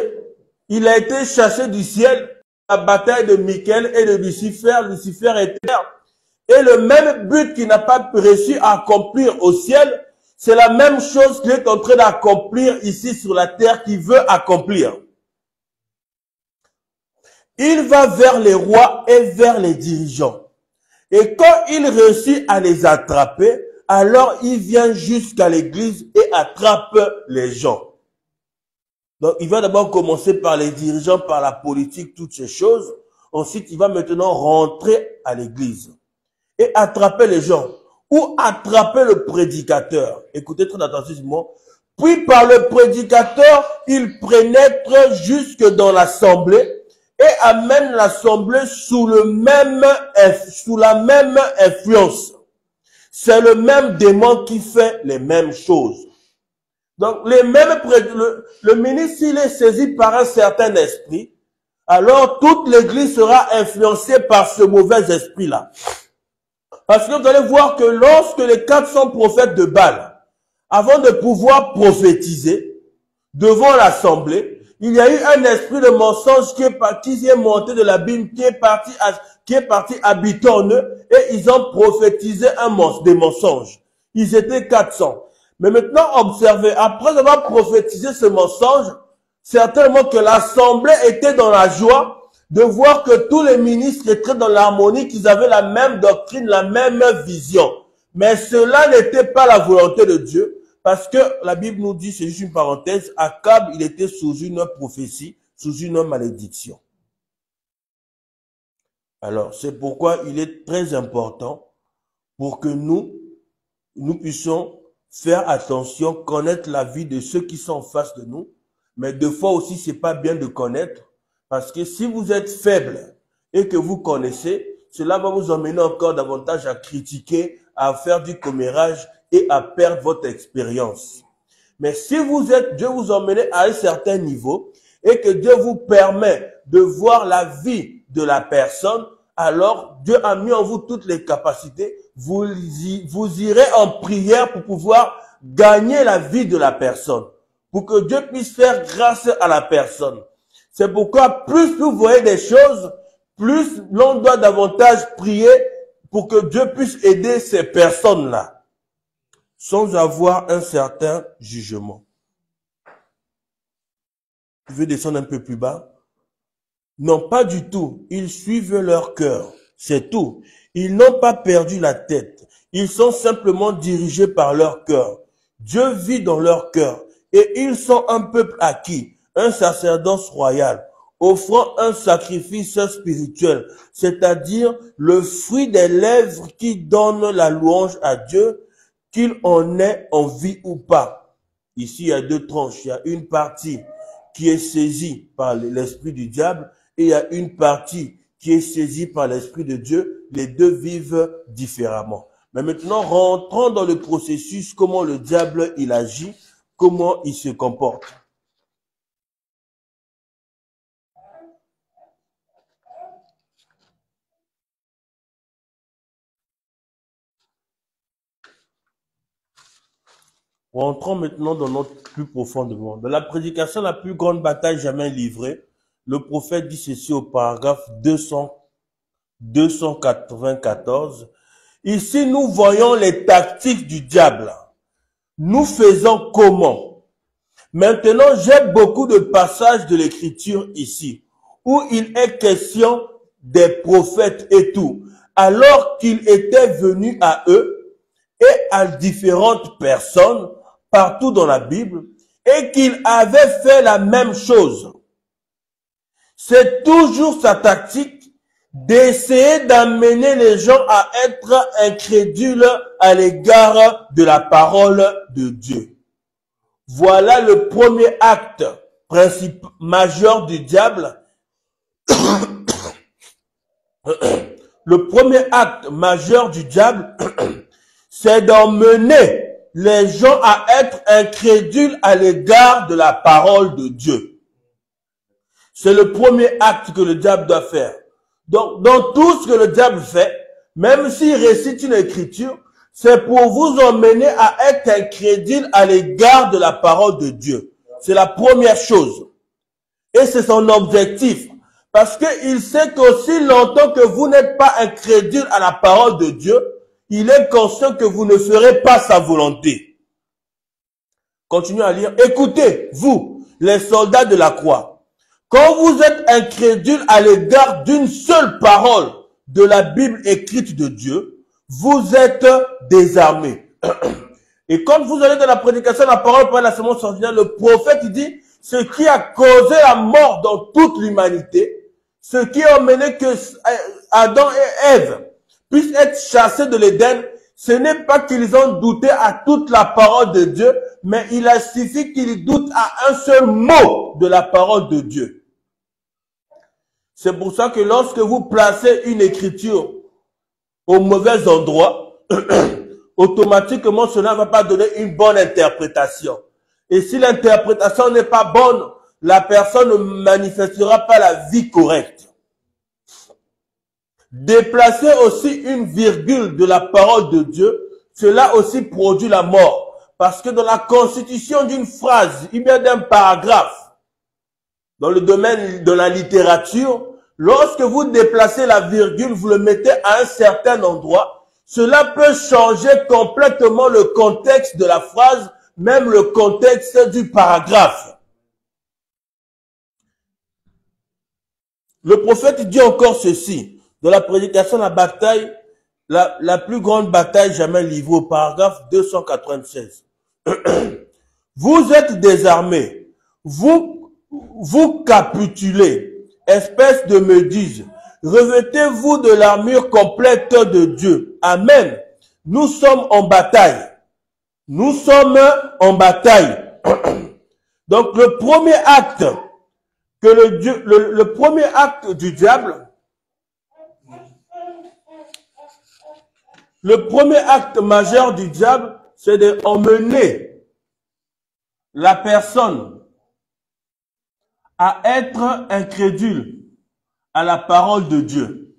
Il a été chassé du ciel. La bataille de Michael et de Lucifer, Lucifer était là. Et le même but qu'il n'a pas réussi à accomplir au ciel, c'est la même chose qu'il est en train d'accomplir ici sur la terre, qu'il veut accomplir. Il va vers les rois et vers les dirigeants. Et quand il réussit à les attraper, alors il vient jusqu'à l'église et attrape les gens. Donc, il va d'abord commencer par les dirigeants, par la politique, toutes ces choses. Ensuite, il va maintenant rentrer à l'église et attraper les gens ou attraper le prédicateur. Écoutez très attentivement. Puis, par le prédicateur, il pénètre jusque dans l'assemblée et amène l'assemblée sous la même influence. C'est le même démon qui fait les mêmes choses. Donc, le ministre, s'il est saisi par un certain esprit, alors toute l'église sera influencée par ce mauvais esprit-là. Parce que vous allez voir que lorsque les 400 prophètes de Baal, avant de pouvoir prophétiser devant l'assemblée, il y a eu un esprit de mensonge qui est monté de l'abîme, qui est parti habiter en eux, et ils ont prophétisé des mensonges. Ils étaient 400. Mais maintenant, observez, après avoir prophétisé ce mensonge, certainement que l'assemblée était dans la joie de voir que tous les ministres étaient dans l'harmonie, qu'ils avaient la même doctrine, la même vision. Mais cela n'était pas la volonté de Dieu, parce que la Bible nous dit, c'est juste une parenthèse, Akab, il était sous une prophétie, sous une malédiction. Alors, c'est pourquoi il est très important pour que nous puissions faire attention, connaître la vie de ceux qui sont en face de nous. Mais deux fois aussi, c'est pas bien de connaître, parce que si vous êtes faible et que vous connaissez, cela va vous emmener encore davantage à critiquer, à faire du commérage et à perdre votre expérience. Mais si vous êtes, Dieu vous emmène à un certain niveau et que Dieu vous permet de voir la vie de la personne, alors Dieu a mis en vous toutes les capacités. Vous irez en prière pour pouvoir gagner la vie de la personne, pour que Dieu puisse faire grâce à la personne. C'est pourquoi plus vous voyez des choses, plus l'on doit davantage prier pour que Dieu puisse aider ces personnes-là, sans avoir un certain jugement. Vous pouvez descendre un peu plus bas? Non, pas du tout. Ils suivent leur cœur. C'est tout. Ils n'ont pas perdu la tête. Ils sont simplement dirigés par leur cœur. Dieu vit dans leur cœur. Et ils sont un peuple acquis, un sacerdoce royal, offrant un sacrifice spirituel, c'est-à-dire le fruit des lèvres qui donnent la louange à Dieu, qu'il en ait envie ou pas. Ici, il y a deux tranches. Il y a une partie qui est saisie par l'esprit du diable et il y a une partie qui est saisie par l'esprit de Dieu. Les deux vivent différemment. Mais maintenant, rentrons dans le processus, comment le diable il agit, comment il se comporte. Rentrons maintenant dans notre plus profondément. Dans la prédication, la plus grande bataille jamais livrée, le prophète dit ceci au paragraphe 294. Ici, nous voyons les tactiques du diable. Nous faisons comment? Maintenant, j'ai beaucoup de passages de l'écriture ici, où il est question des prophètes et tout, alors qu'il était venu à eux et à différentes personnes, partout dans la Bible, et qu'il avait fait la même chose. C'est toujours sa tactique d'essayer d'amener les gens à être incrédules à l'égard de la parole de Dieu. Voilà le premier acte majeur du diable. Le premier acte majeur du diable, c'est d'emmener les gens à être incrédules à l'égard de la parole de Dieu. C'est le premier acte que le diable doit faire. Donc, dans tout ce que le diable fait, même s'il récite une écriture, c'est pour vous emmener à être incrédule à l'égard de la parole de Dieu. C'est la première chose. Et c'est son objectif. Parce qu'il sait qu'aussi longtemps que vous n'êtes pas incrédule à la parole de Dieu, il est conscient que vous ne ferez pas sa volonté. Continuez à lire. Écoutez, vous, les soldats de la croix, quand vous êtes incrédule à l'égard d'une seule parole de la Bible écrite de Dieu, vous êtes désarmés. Et quand vous allez dans la prédication de la parole par la semence ordinaire, le prophète il dit, ce qui a causé la mort dans toute l'humanité, ce qui a mené que Adam et Ève puissent être chassés de l'Éden, ce n'est pas qu'ils ont douté à toute la parole de Dieu, mais il a suffi qu'ils doutent à un seul mot de la parole de Dieu. C'est pour ça que lorsque vous placez une écriture au mauvais endroit, automatiquement cela ne va pas donner une bonne interprétation. Et si l'interprétation n'est pas bonne, la personne ne manifestera pas la vie correcte. Déplacer aussi une virgule de la parole de Dieu, cela aussi produit la mort. Parce que dans la constitution d'une phrase, il y a d'un paragraphe, dans le domaine de la littérature, lorsque vous déplacez la virgule, vous le mettez à un certain endroit, cela peut changer complètement le contexte de la phrase, même le contexte du paragraphe. Le prophète dit encore ceci, dans la prédication de la bataille, la plus grande bataille jamais livrée, au paragraphe 296. Vous êtes désarmés, vous capitulez, espèce de méduse, revêtez-vous de l'armure complète de Dieu. Amen. Nous sommes en bataille. Nous sommes en bataille. Donc le premier acte que le premier acte du diable, le premier acte majeur du diable, c'est d'emmener la personne à être incrédule à la parole de Dieu.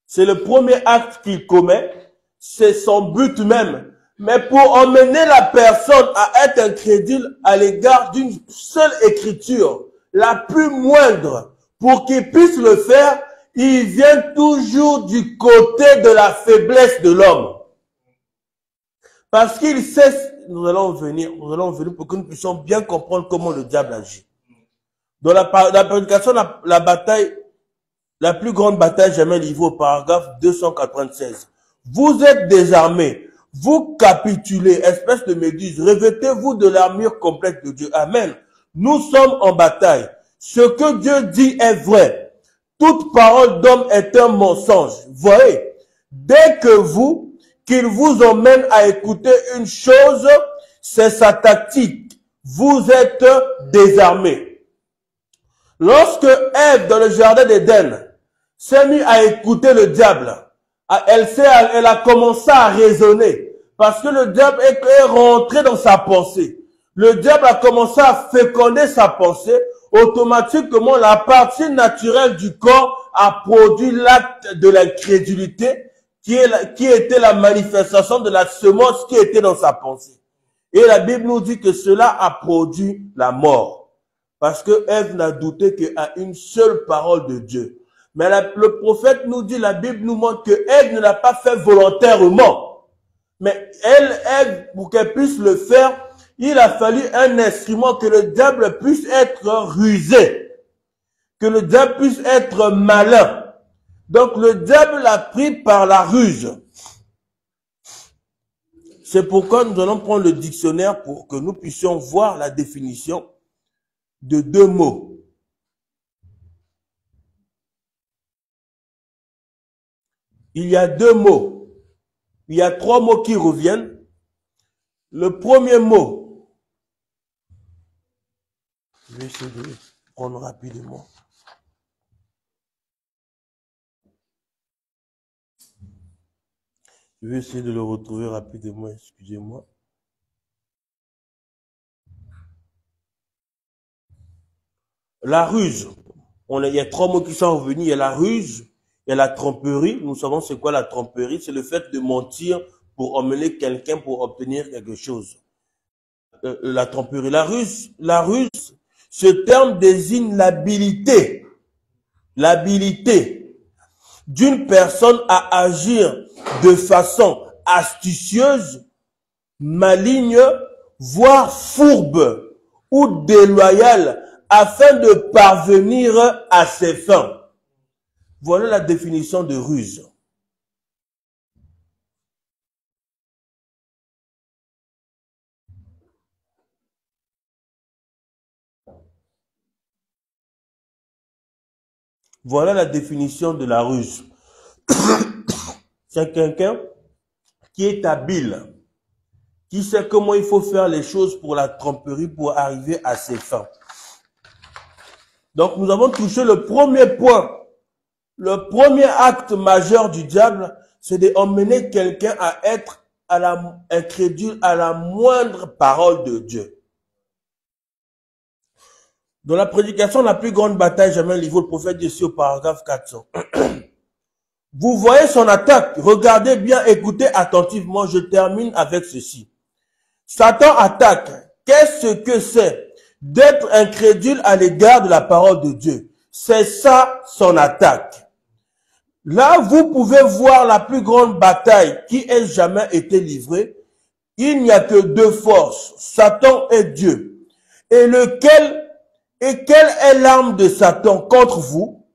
C'est le premier acte qu'il commet, c'est son but même. Mais pour emmener la personne à être incrédule à l'égard d'une seule écriture, la plus moindre, pour qu'il puisse le faire, il vient toujours du côté de la faiblesse de l'homme. Parce qu'il sait, nous allons venir pour que nous puissions bien comprendre comment le diable agit. Dans la prédication, la bataille, la plus grande bataille jamais livrée, au paragraphe 296. Vous êtes désarmés, vous capitulez, espèce de méduse, revêtez-vous de l'armure complète de Dieu. Amen. Nous sommes en bataille. Ce que Dieu dit est vrai. Toute parole d'homme est un mensonge. Voyez, dès que qu'il vous emmène à écouter une chose, c'est sa tactique. Vous êtes désarmés. Lorsque Ève, dans le jardin d'Éden, s'est mise à écouter le diable, elle a commencé à raisonner, parce que le diable est rentré dans sa pensée. Le diable a commencé à féconder sa pensée. Automatiquement, la partie naturelle du corps a produit l'acte de l'incrédulité, qui était la manifestation de la semence qui était dans sa pensée. Et la Bible nous dit que cela a produit la mort. Parce que Ève n'a douté qu'à une seule parole de Dieu. Mais le prophète nous dit, la Bible nous montre que Ève ne l'a pas fait volontairement. Mais Ève, pour qu'elle puisse le faire, il a fallu un instrument, que le diable puisse être rusé. Que le diable puisse être malin. Donc le diable l'a pris par la ruse. C'est pourquoi nous allons prendre le dictionnaire pour que nous puissions voir la définition de deux mots. Il y a deux mots. Il y a trois mots qui reviennent. Le premier mot, je vais essayer de prendre rapidement. Je vais essayer de le retrouver rapidement, excusez-moi. La ruse. Il y a trois mots qui sont revenus. Il y a la ruse, il y a la tromperie. Nous savons c'est quoi la tromperie. C'est le fait de mentir pour emmener quelqu'un pour obtenir quelque chose. La tromperie. La ruse, ce terme désigne l'habilité d'une personne à agir de façon astucieuse, maligne, voire fourbe ou déloyale, afin de parvenir à ses fins. Voilà la définition de ruse. Voilà la définition de la ruse. C'est quelqu'un qui est habile, qui sait comment il faut faire les choses pour la tromperie, pour arriver à ses fins. Donc nous avons touché le premier point. Le premier acte majeur du diable, c'est d'emmener quelqu'un à être incrédule à la moindre parole de Dieu. Dans la prédication, la plus grande bataille jamais livrée, le prophète dit ici au paragraphe 400. Vous voyez son attaque. Regardez bien, écoutez attentivement. Je termine avec ceci. Satan attaque. Qu'est-ce que c'est? D'être incrédule à l'égard de la parole de Dieu. C'est ça son attaque. Là, vous pouvez voir la plus grande bataille qui ait jamais été livrée. Il n'y a que deux forces, Satan et Dieu. Et quelle est l'arme de Satan contre vous?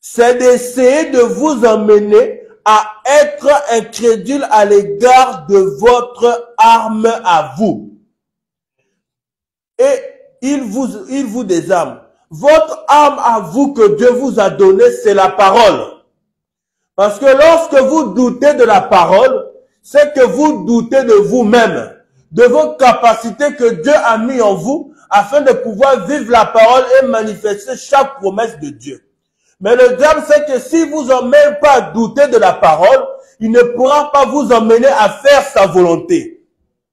c'est d'essayer de vous emmener à être incrédule à l'égard de votre arme à vous. Et il vous désarme. Votre arme à vous que Dieu vous a donnée, c'est la parole. Parce que lorsque vous doutez de la parole, c'est que vous doutez de vous-même, de vos capacités que Dieu a mis en vous, afin de pouvoir vivre la parole et manifester chaque promesse de Dieu. Mais le diable sait que si vous emmène pas à douter de la parole, il ne pourra pas vous emmener à faire sa volonté.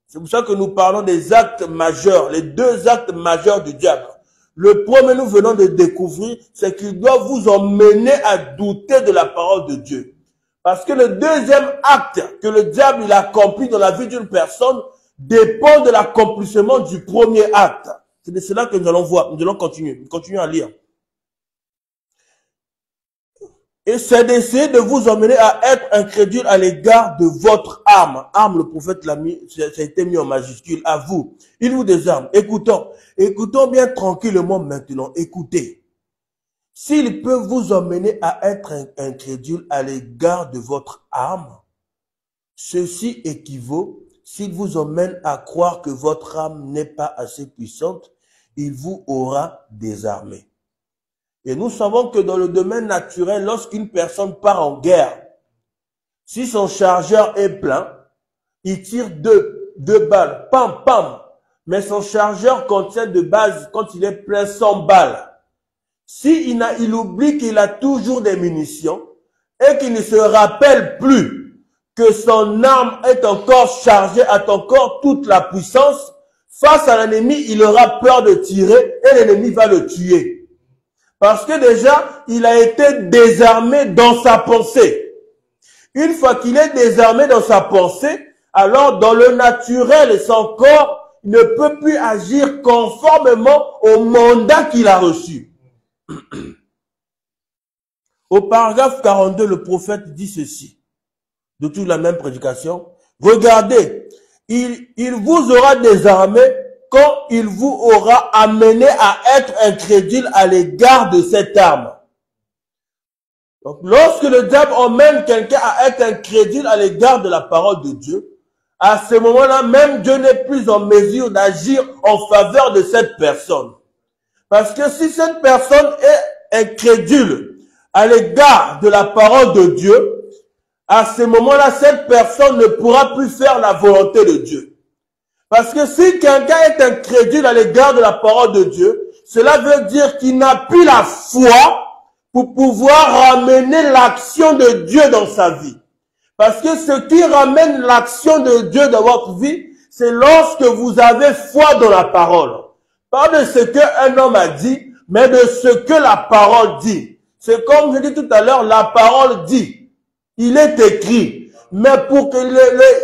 C'est pour ça que nous parlons des actes majeurs, les deux actes majeurs du diable. Le premier, nous venons de découvrir, c'est qu'il doit vous emmener à douter de la parole de Dieu. Parce que le deuxième acte que le diable il accomplit dans la vie d'une personne dépend de l'accomplissement du premier acte. C'est de cela que nous allons voir. Nous allons continuer. Nous continuons à lire. Et c'est d'essayer de vous emmener à être incrédule à l'égard de votre âme. Âme, le prophète l'a mis, ça a été mis en majuscule, à vous. Il vous désarme. Écoutons. Écoutons bien tranquillement maintenant. Écoutez. S'il peut vous emmener à être incrédule à l'égard de votre âme, ceci équivaut, s'il vous emmène à croire que votre âme n'est pas assez puissante, il vous aura désarmé. Et nous savons que dans le domaine naturel, lorsqu'une personne part en guerre, si son chargeur est plein, il tire deux balles, pam, pam. Mais son chargeur contient de base, quand il est plein, 100 balles. Si il oublie qu'il a toujours des munitions et qu'il ne se rappelle plus que son arme est encore chargée, a encore toute la puissance, face à l'ennemi, il aura peur de tirer et l'ennemi va le tuer. Parce que déjà, il a été désarmé dans sa pensée. Une fois qu'il est désarmé dans sa pensée, alors dans le naturel, son corps ne peut plus agir conformément au mandat qu'il a reçu. Au paragraphe 42, le prophète dit ceci, de toute la même prédication. Regardez, il vous aura désarmé quand il vous aura amené à être incrédule à l'égard de cette arme. Donc, lorsque le diable emmène quelqu'un à être incrédule à l'égard de la parole de Dieu, à ce moment-là, même Dieu n'est plus en mesure d'agir en faveur de cette personne. Parce que si cette personne est incrédule à l'égard de la parole de Dieu, à ce moment-là, cette personne ne pourra plus faire la volonté de Dieu. Parce que si quelqu'un est incrédule à l'égard de la parole de Dieu, cela veut dire qu'il n'a plus la foi pour pouvoir ramener l'action de Dieu dans sa vie. Parce que ce qui ramène l'action de Dieu dans votre vie, c'est lorsque vous avez foi dans la parole. Pas de ce qu'un homme a dit, mais de ce que la parole dit. C'est comme je dis tout à l'heure, la parole dit. Il est écrit. Mais pour que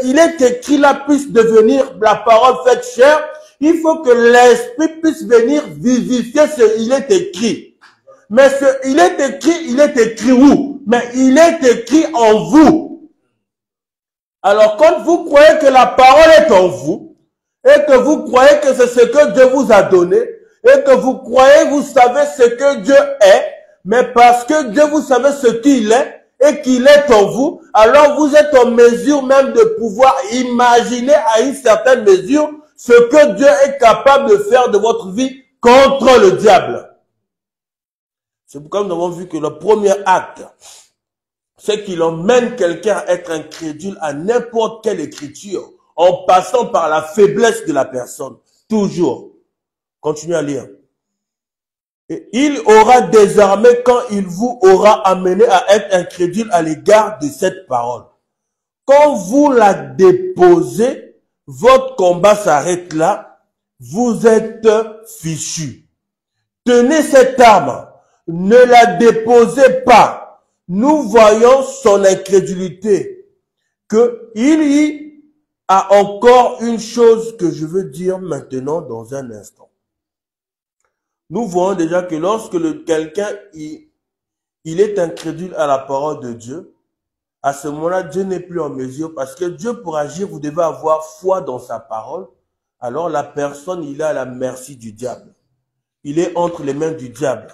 il est écrit là puisse devenir la parole faite chair, il faut que l'esprit puisse venir vivifier ce il est écrit. Mais il est écrit où? Mais il est écrit en vous. Alors quand vous croyez que la parole est en vous, et que vous croyez que c'est ce que Dieu vous a donné, et que vous croyez, vous savez ce que Dieu est, mais parce que Dieu vous savez ce qu'il est, et qu'il est en vous, alors vous êtes en mesure même de pouvoir imaginer à une certaine mesure ce que Dieu est capable de faire de votre vie contre le diable. C'est pourquoi nous avons vu que le premier acte, c'est qu'il emmène quelqu'un à être incrédule à n'importe quelle écriture, en passant par la faiblesse de la personne. Toujours. Continuez à lire. Et il aura désarmé quand il vous aura amené à être incrédule à l'égard de cette parole. Quand vous la déposez, votre combat s'arrête là, vous êtes fichu. Tenez cette arme, ne la déposez pas. Nous voyons son incrédulité, qu'il y a encore une chose que je veux dire maintenant dans un instant. Nous voyons déjà que lorsque quelqu'un il est incrédule à la parole de Dieu, à ce moment-là, Dieu n'est plus en mesure, parce que Dieu, pour agir, vous devez avoir foi dans sa parole. Alors la personne, il est à la merci du diable. Il est entre les mains du diable.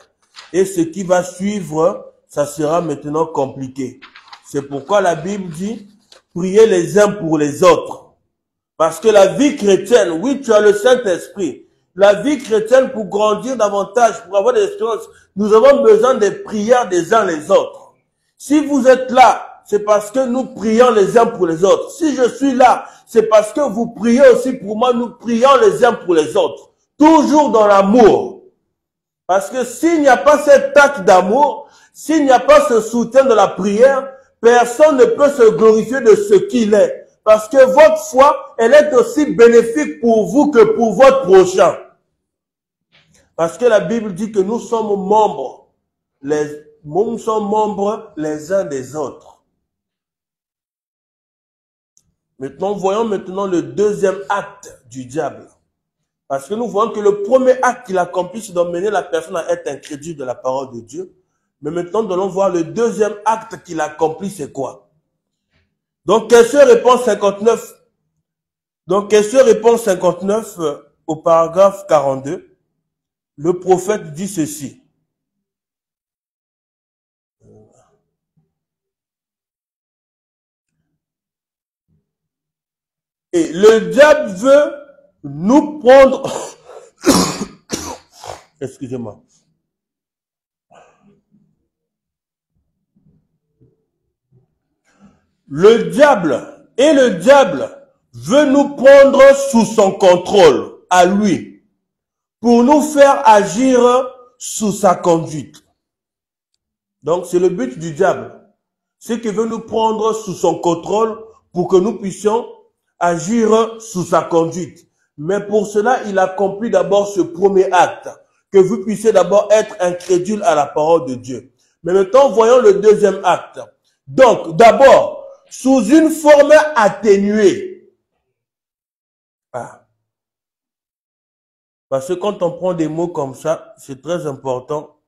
Et ce qui va suivre, ça sera maintenant compliqué. C'est pourquoi la Bible dit, priez les uns pour les autres. Parce que la vie chrétienne, oui, tu as le Saint-Esprit. La vie chrétienne, pour grandir davantage, pour avoir des expériences, nous avons besoin des prières des uns les autres. Si vous êtes là, c'est parce que nous prions les uns pour les autres. Si je suis là, c'est parce que vous priez aussi pour moi, nous prions les uns pour les autres. Toujours dans l'amour. Parce que s'il n'y a pas cet acte d'amour, s'il n'y a pas ce soutien de la prière, personne ne peut se glorifier de ce qu'il est. Parce que votre foi, elle est aussi bénéfique pour vous que pour votre prochain. Parce que la Bible dit que nous sommes membres les uns des autres. Maintenant, voyons maintenant le deuxième acte du diable. Parce que nous voyons que le premier acte qu'il accomplit, c'est d'emmener la personne à être incrédule de la parole de Dieu. Mais maintenant, nous allons voir le deuxième acte qu'il accomplit, c'est quoi? Donc, question réponse 59. Donc, question réponse 59 au paragraphe 42. Le prophète dit ceci. Et le diable veut nous prendre... Excusez-moi. Le diable veut nous prendre sous son contrôle, à lui, pour nous faire agir sous sa conduite. Donc, c'est le but du diable. C'est qu'il veut nous prendre sous son contrôle pour que nous puissions agir sous sa conduite. Mais pour cela, il accomplit d'abord ce premier acte, que vous puissiez d'abord être incrédule à la parole de Dieu. Mais maintenant, voyons le deuxième acte. Donc, d'abord, sous une forme atténuée. Parce que quand on prend des mots comme ça, c'est très important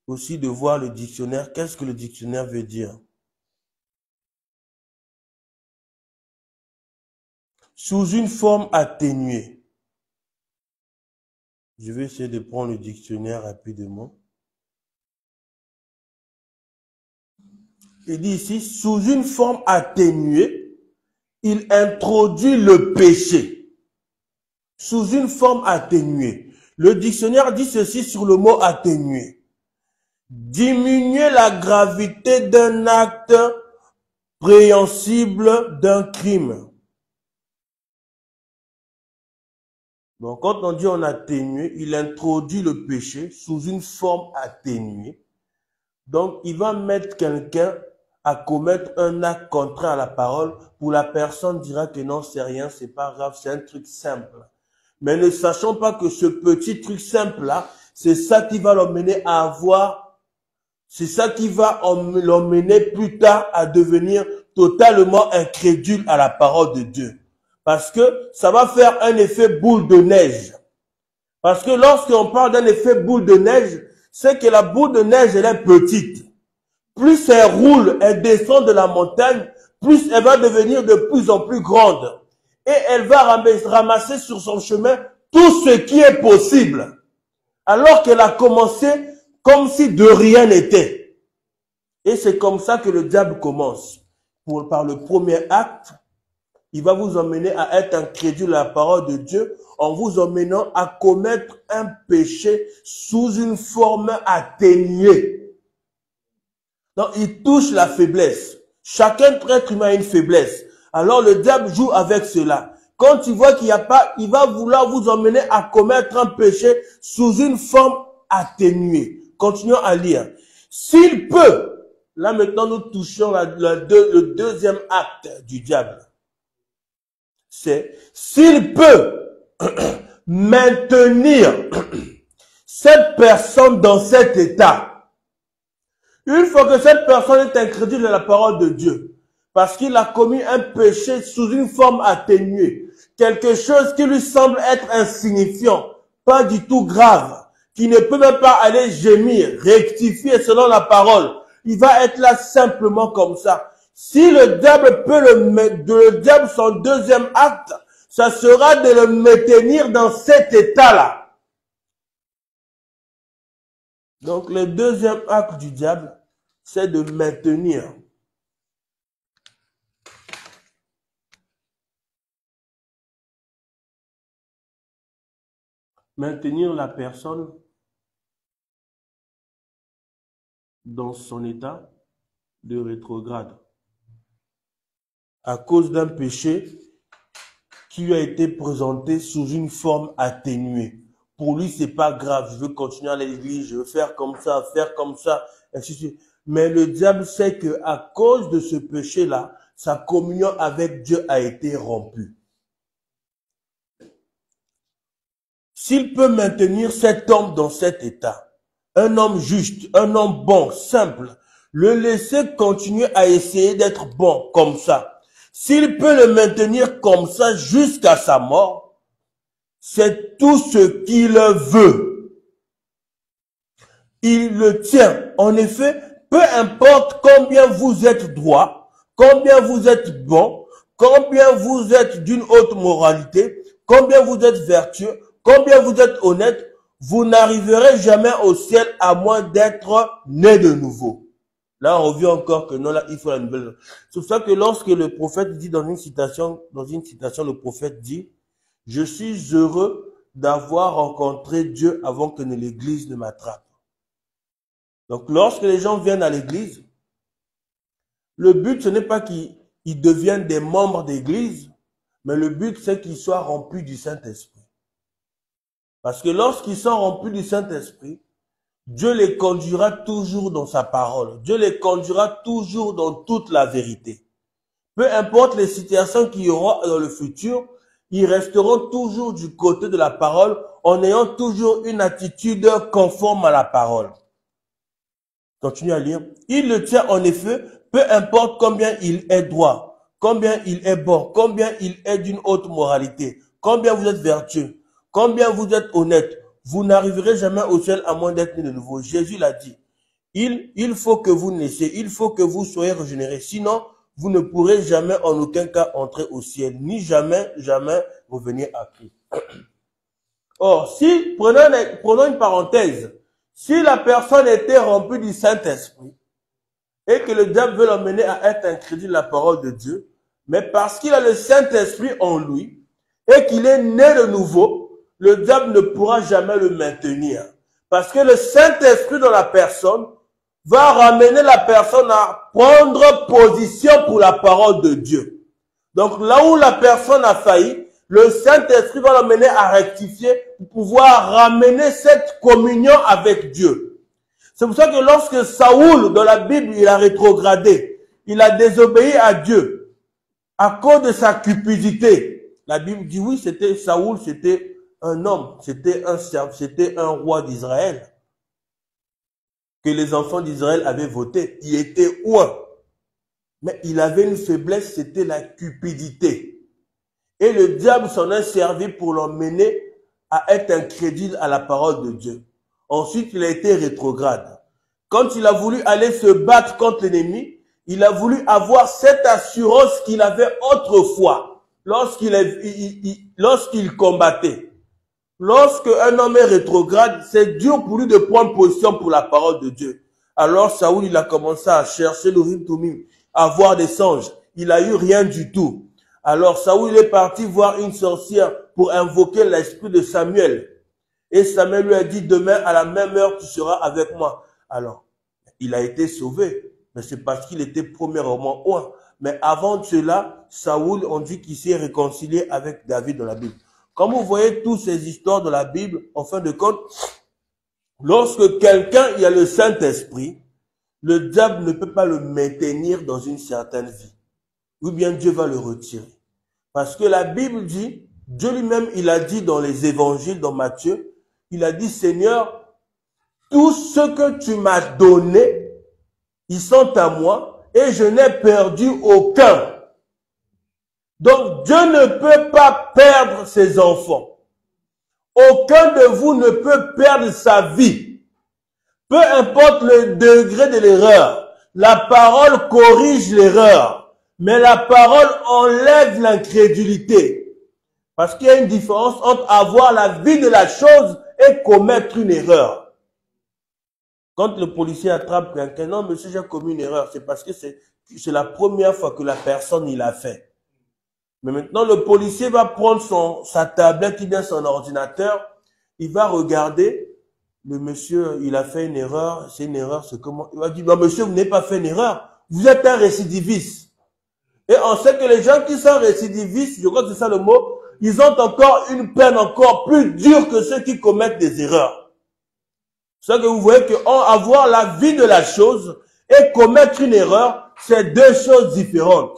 aussi de voir le dictionnaire. Qu'est-ce que le dictionnaire veut dire? Sous une forme atténuée. Je vais essayer de prendre le dictionnaire rapidement. Il dit ici, sous une forme atténuée, il introduit le péché. Sous une forme atténuée. Le dictionnaire dit ceci sur le mot atténué. Diminuer la gravité d'un acte préhensible d'un crime. Donc, quand on dit on atténué, il introduit le péché sous une forme atténuée. Donc, il va mettre quelqu'un à commettre un acte contraire à la parole, pour la personne dira que non, c'est rien, c'est pas grave, c'est un truc simple. Mais ne sachant pas que ce petit truc simple-là, c'est ça qui va l'emmener à avoir, c'est ça qui va l'emmener plus tard à devenir totalement incrédule à la parole de Dieu. Parce que ça va faire un effet boule de neige. Parce que lorsqu'on parle d'un effet boule de neige, c'est que la boule de neige, elle est petite. Plus elle roule, elle descend de la montagne, plus elle va devenir de plus en plus grande. Et elle va ramasser sur son chemin tout ce qui est possible. Alors qu'elle a commencé comme si de rien n'était. Et c'est comme ça que le diable commence. Par le premier acte, il va vous emmener à être incrédule à la parole de Dieu en vous emmenant à commettre un péché sous une forme atténuée. Donc, il touche la faiblesse. Chacun être humain a une faiblesse. Alors, le diable joue avec cela. Quand il voit qu'il n'y a pas, il va vouloir vous emmener à commettre un péché sous une forme atténuée. Continuons à lire. S'il peut, là maintenant nous touchons le deuxième acte du diable. C'est s'il peut maintenir cette personne dans cet état. Une fois que cette personne est incrédule à la parole de Dieu, parce qu'il a commis un péché sous une forme atténuée, quelque chose qui lui semble être insignifiant, pas du tout grave, qui ne peut même pas aller gémir, rectifier selon la parole, il va être là simplement comme ça. Si le diable peut le diable, son deuxième acte, ça sera de le maintenir dans cet état-là. Donc, le deuxième acte du diable, c'est de maintenir. Maintenir la personne dans son état de rétrograde à cause d'un péché qui lui a été présenté sous une forme atténuée. Pour lui, c'est pas grave, je veux continuer à l'église, je veux faire comme ça, ainsi de suite. Mais le diable sait que à cause de ce péché-là, sa communion avec Dieu a été rompue. S'il peut maintenir cet homme dans cet état, un homme juste, un homme bon, simple, le laisser continuer à essayer d'être bon comme ça, s'il peut le maintenir comme ça jusqu'à sa mort, c'est tout ce qu'il veut. Il le tient. En effet, peu importe combien vous êtes droit, combien vous êtes bon, combien vous êtes d'une haute moralité, combien vous êtes vertueux, combien vous êtes honnête, vous n'arriverez jamais au ciel à moins d'être né de nouveau. Là, on revient encore que non, là, il faut la nouvelle. C'est pour ça que lorsque le prophète dit dans une citation, le prophète dit, je suis heureux d'avoir rencontré Dieu avant que l'église ne m'attrape. Donc, lorsque les gens viennent à l'église, le but, ce n'est pas qu'ils deviennent des membres d'église, mais le but, c'est qu'ils soient remplis du Saint-Esprit. Parce que lorsqu'ils sont remplis du Saint-Esprit, Dieu les conduira toujours dans sa parole. Dieu les conduira toujours dans toute la vérité. Peu importe les situations qu'il y aura dans le futur, ils resteront toujours du côté de la parole en ayant toujours une attitude conforme à la parole. Continue à lire. Il le tient en effet, peu importe combien il est droit, combien il est bon, combien il est d'une haute moralité, combien vous êtes vertueux, combien vous êtes honnête, vous n'arriverez jamais au ciel à moins d'être né de nouveau. Jésus l'a dit. Il faut que vous naissiez, il faut que vous soyez régénérés. Sinon, vous ne pourrez jamais en aucun cas entrer au ciel, ni jamais revenir à Christ. Or, si, prenons une parenthèse, si la personne était remplie du Saint-Esprit et que le diable veut l'emmener à être incrédule de la parole de Dieu, mais parce qu'il a le Saint-Esprit en lui et qu'il est né de nouveau, le diable ne pourra jamais le maintenir. Parce que le Saint-Esprit dans la personne va ramener la personne à prendre position pour la parole de Dieu. Donc là où la personne a failli, le Saint-Esprit va l'amener à rectifier pour pouvoir ramener cette communion avec Dieu. C'est pour ça que lorsque Saoul, dans la Bible, il a rétrogradé, il a désobéi à Dieu à cause de sa cupidité. La Bible dit oui, c'était Saoul, c'était un homme, c'était un roi d'Israël que les enfants d'Israël avaient voté. Il était ouin. Mais il avait une faiblesse, c'était la cupidité. Et le diable s'en a servi pour l'emmener à être incrédule à la parole de Dieu. Ensuite, il a été rétrograde. Quand il a voulu aller se battre contre l'ennemi, il a voulu avoir cette assurance qu'il avait autrefois lorsqu'il combattait. Lorsque un homme est rétrograde, c'est dur pour lui de prendre position pour la parole de Dieu. Alors Saoul, il a commencé à chercher l'Urim Tumim, à voir des songes. Il a eu rien du tout. Alors Saoul est parti voir une sorcière pour invoquer l'esprit de Samuel. Et Samuel lui a dit, demain à la même heure, tu seras avec moi. Alors, il a été sauvé. Mais c'est parce qu'il était premièrement oint. Mais avant cela, Saoul, on dit qu'il s'est réconcilié avec David dans la Bible. Comme vous voyez toutes ces histoires de la Bible, en fin de compte, lorsque quelqu'un y a le Saint-Esprit, le diable ne peut pas le maintenir dans une certaine vie. Ou bien Dieu va le retirer. Parce que la Bible dit, Dieu lui-même, il a dit dans les évangiles, dans Matthieu, il a dit, Seigneur, tout ce que tu m'as donné, ils sont à moi et je n'ai perdu aucun. Donc, Dieu ne peut pas perdre ses enfants. Aucun de vous ne peut perdre sa vie. Peu importe le degré de l'erreur, la parole corrige l'erreur, mais la parole enlève l'incrédulité. Parce qu'il y a une différence entre avoir la vie de la chose et commettre une erreur. Quand le policier attrape quelqu'un, non, monsieur, j'ai commis une erreur. C'est parce que c'est la première fois que la personne, il a fait. Mais maintenant, le policier va prendre sa tablette, il a son ordinateur, il va regarder, le monsieur, il a fait une erreur, c'est une erreur, c'est comment? Il va dire, non, monsieur, vous n'avez pas fait une erreur, vous êtes un récidiviste. Et on sait que les gens qui sont récidivistes, je crois que c'est ça le mot, ils ont encore une peine encore plus dure que ceux qui commettent des erreurs. C'est que vous voyez que avoir la vie de la chose et commettre une erreur, c'est deux choses différentes.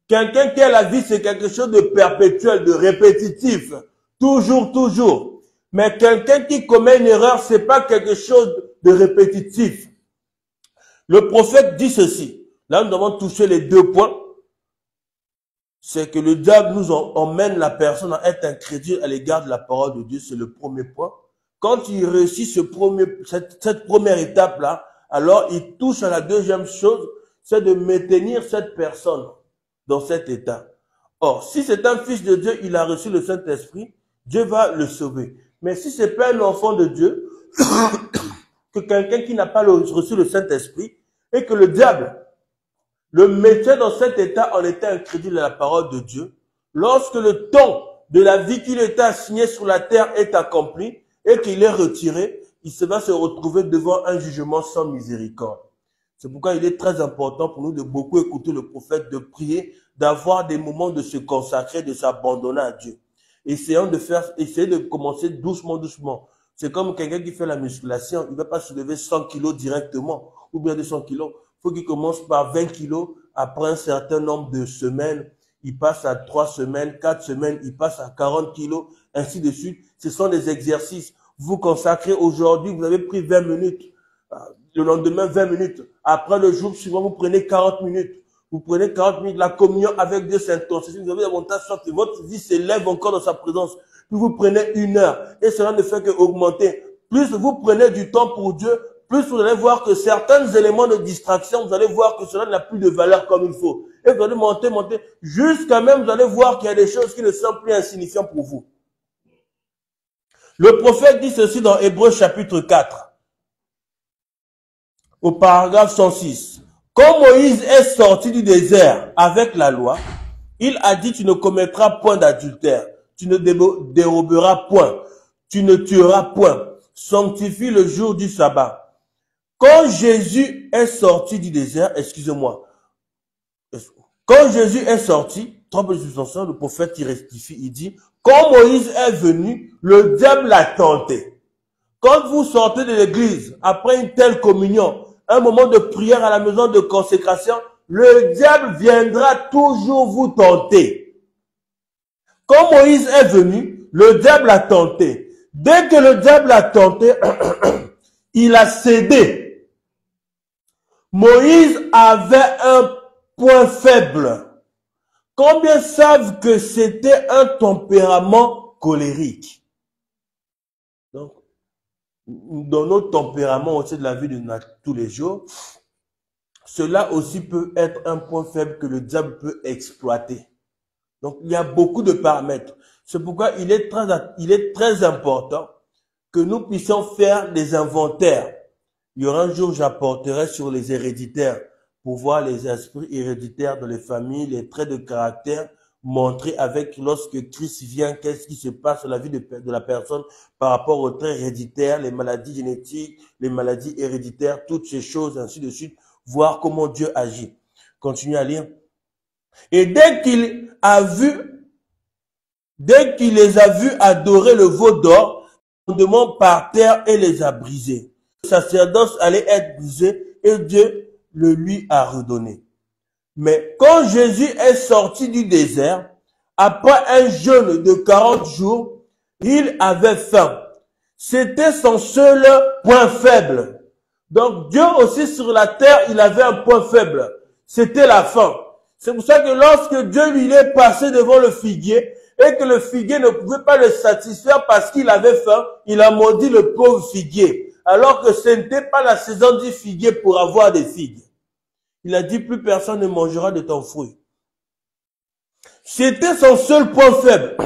Quelqu'un qui a la vie, c'est quelque chose de perpétuel, de répétitif. Toujours, toujours. Mais quelqu'un qui commet une erreur, c'est pas quelque chose de répétitif. Le prophète dit ceci. Là, nous avons touché les deux points. C'est que le diable nous emmène la personne à être incrédule à l'égard de la parole de Dieu. C'est le premier point. Quand il réussit cette première étape-là, alors il touche à la deuxième chose, c'est de maintenir cette personne dans cet état. Or, si c'est un fils de Dieu, il a reçu le Saint-Esprit, Dieu va le sauver. Mais si c'est pas un enfant de Dieu, que quelqu'un qui n'a pas reçu le Saint-Esprit, et que le diable le mettait dans cet état en étant incrédule à la parole de Dieu, lorsque le temps de la vie qu'il était assigné sur la terre est accompli, et qu'il est retiré, il va se retrouver devant un jugement sans miséricorde. C'est pourquoi il est très important pour nous de beaucoup écouter le prophète, de prier, d'avoir des moments de se consacrer, de s'abandonner à Dieu. Essayez de commencer doucement, doucement. C'est comme quelqu'un qui fait la musculation, il ne va pas soulever 100 kilos directement, ou bien 200 kilos. Il faut qu'il commence par 20 kilos, après un certain nombre de semaines, il passe à 3 semaines, 4 semaines, il passe à 40 kilos, ainsi de suite. Ce sont des exercices. Vous consacrez aujourd'hui, vous avez pris 20 minutes. Le lendemain, 20 minutes. Après le jour suivant, vous prenez 40 minutes. Vous prenez 40 minutes. La communion avec Dieu s'intensifie. Vous avez davantage sorte que votre vie s'élève encore dans sa présence. Puis vous prenez 1 heure. Et cela ne fait qu'augmenter. Plus vous prenez du temps pour Dieu, plus vous allez voir que certains éléments de distraction, vous allez voir que cela n'a plus de valeur comme il faut. Et vous allez monter, jusqu'à même vous allez voir qu'il y a des choses qui ne sont plus insignifiantes pour vous. Le prophète dit ceci dans Hébreux chapitre 4, au paragraphe 106. Quand Moïse est sorti du désert avec la loi, il a dit, tu ne commettras point d'adultère, tu ne déroberas point, tu ne tueras point, sanctifie le jour du sabbat. Quand Jésus est sorti du désert, excusez-moi, quand Jésus est sorti, le prophète il rectifie, il dit, quand Moïse est venu, le diable l'a tenté. Quand vous sortez de l'église, après une telle communion, un moment de prière à la maison de consécration, le diable viendra toujours vous tenter. Quand Moïse est venu, le diable l'a tenté. Dès que le diable l'a tenté, il a cédé. Moïse avait un point faible. Combien savent que c'était un tempérament colérique? Donc, dans notre tempérament aussi de la vie de tous les jours, cela aussi peut être un point faible que le diable peut exploiter. Donc, il y a beaucoup de paramètres. C'est pourquoi il est très important que nous puissions faire des inventaires. Il y aura un jour, j'apporterai sur les héréditaires pour voir les esprits héréditaires dans les familles, les traits de caractère, montrer avec lorsque Christ vient, qu'est-ce qui se passe dans la vie de la personne par rapport aux traits héréditaires, les maladies génétiques, les maladies héréditaires, toutes ces choses, ainsi de suite, voir comment Dieu agit. Continuez à lire. Et dès qu'il les a vus adorer le veau d'or, fondement par terre et les a brisés. Le sacerdoce allait être brisé et Dieu le lui a redonné. Mais quand Jésus est sorti du désert, après un jeûne de 40 jours, il avait faim. C'était son seul point faible. Donc Dieu aussi sur la terre, il avait un point faible. C'était la faim. C'est pour ça que lorsque Dieu lui est passé devant le figuier et que le figuier ne pouvait pas le satisfaire parce qu'il avait faim, il a maudit le pauvre figuier. Alors que ce n'était pas la saison du figuier pour avoir des figues. Il a dit, plus personne ne mangera de ton fruit. C'était son seul point faible.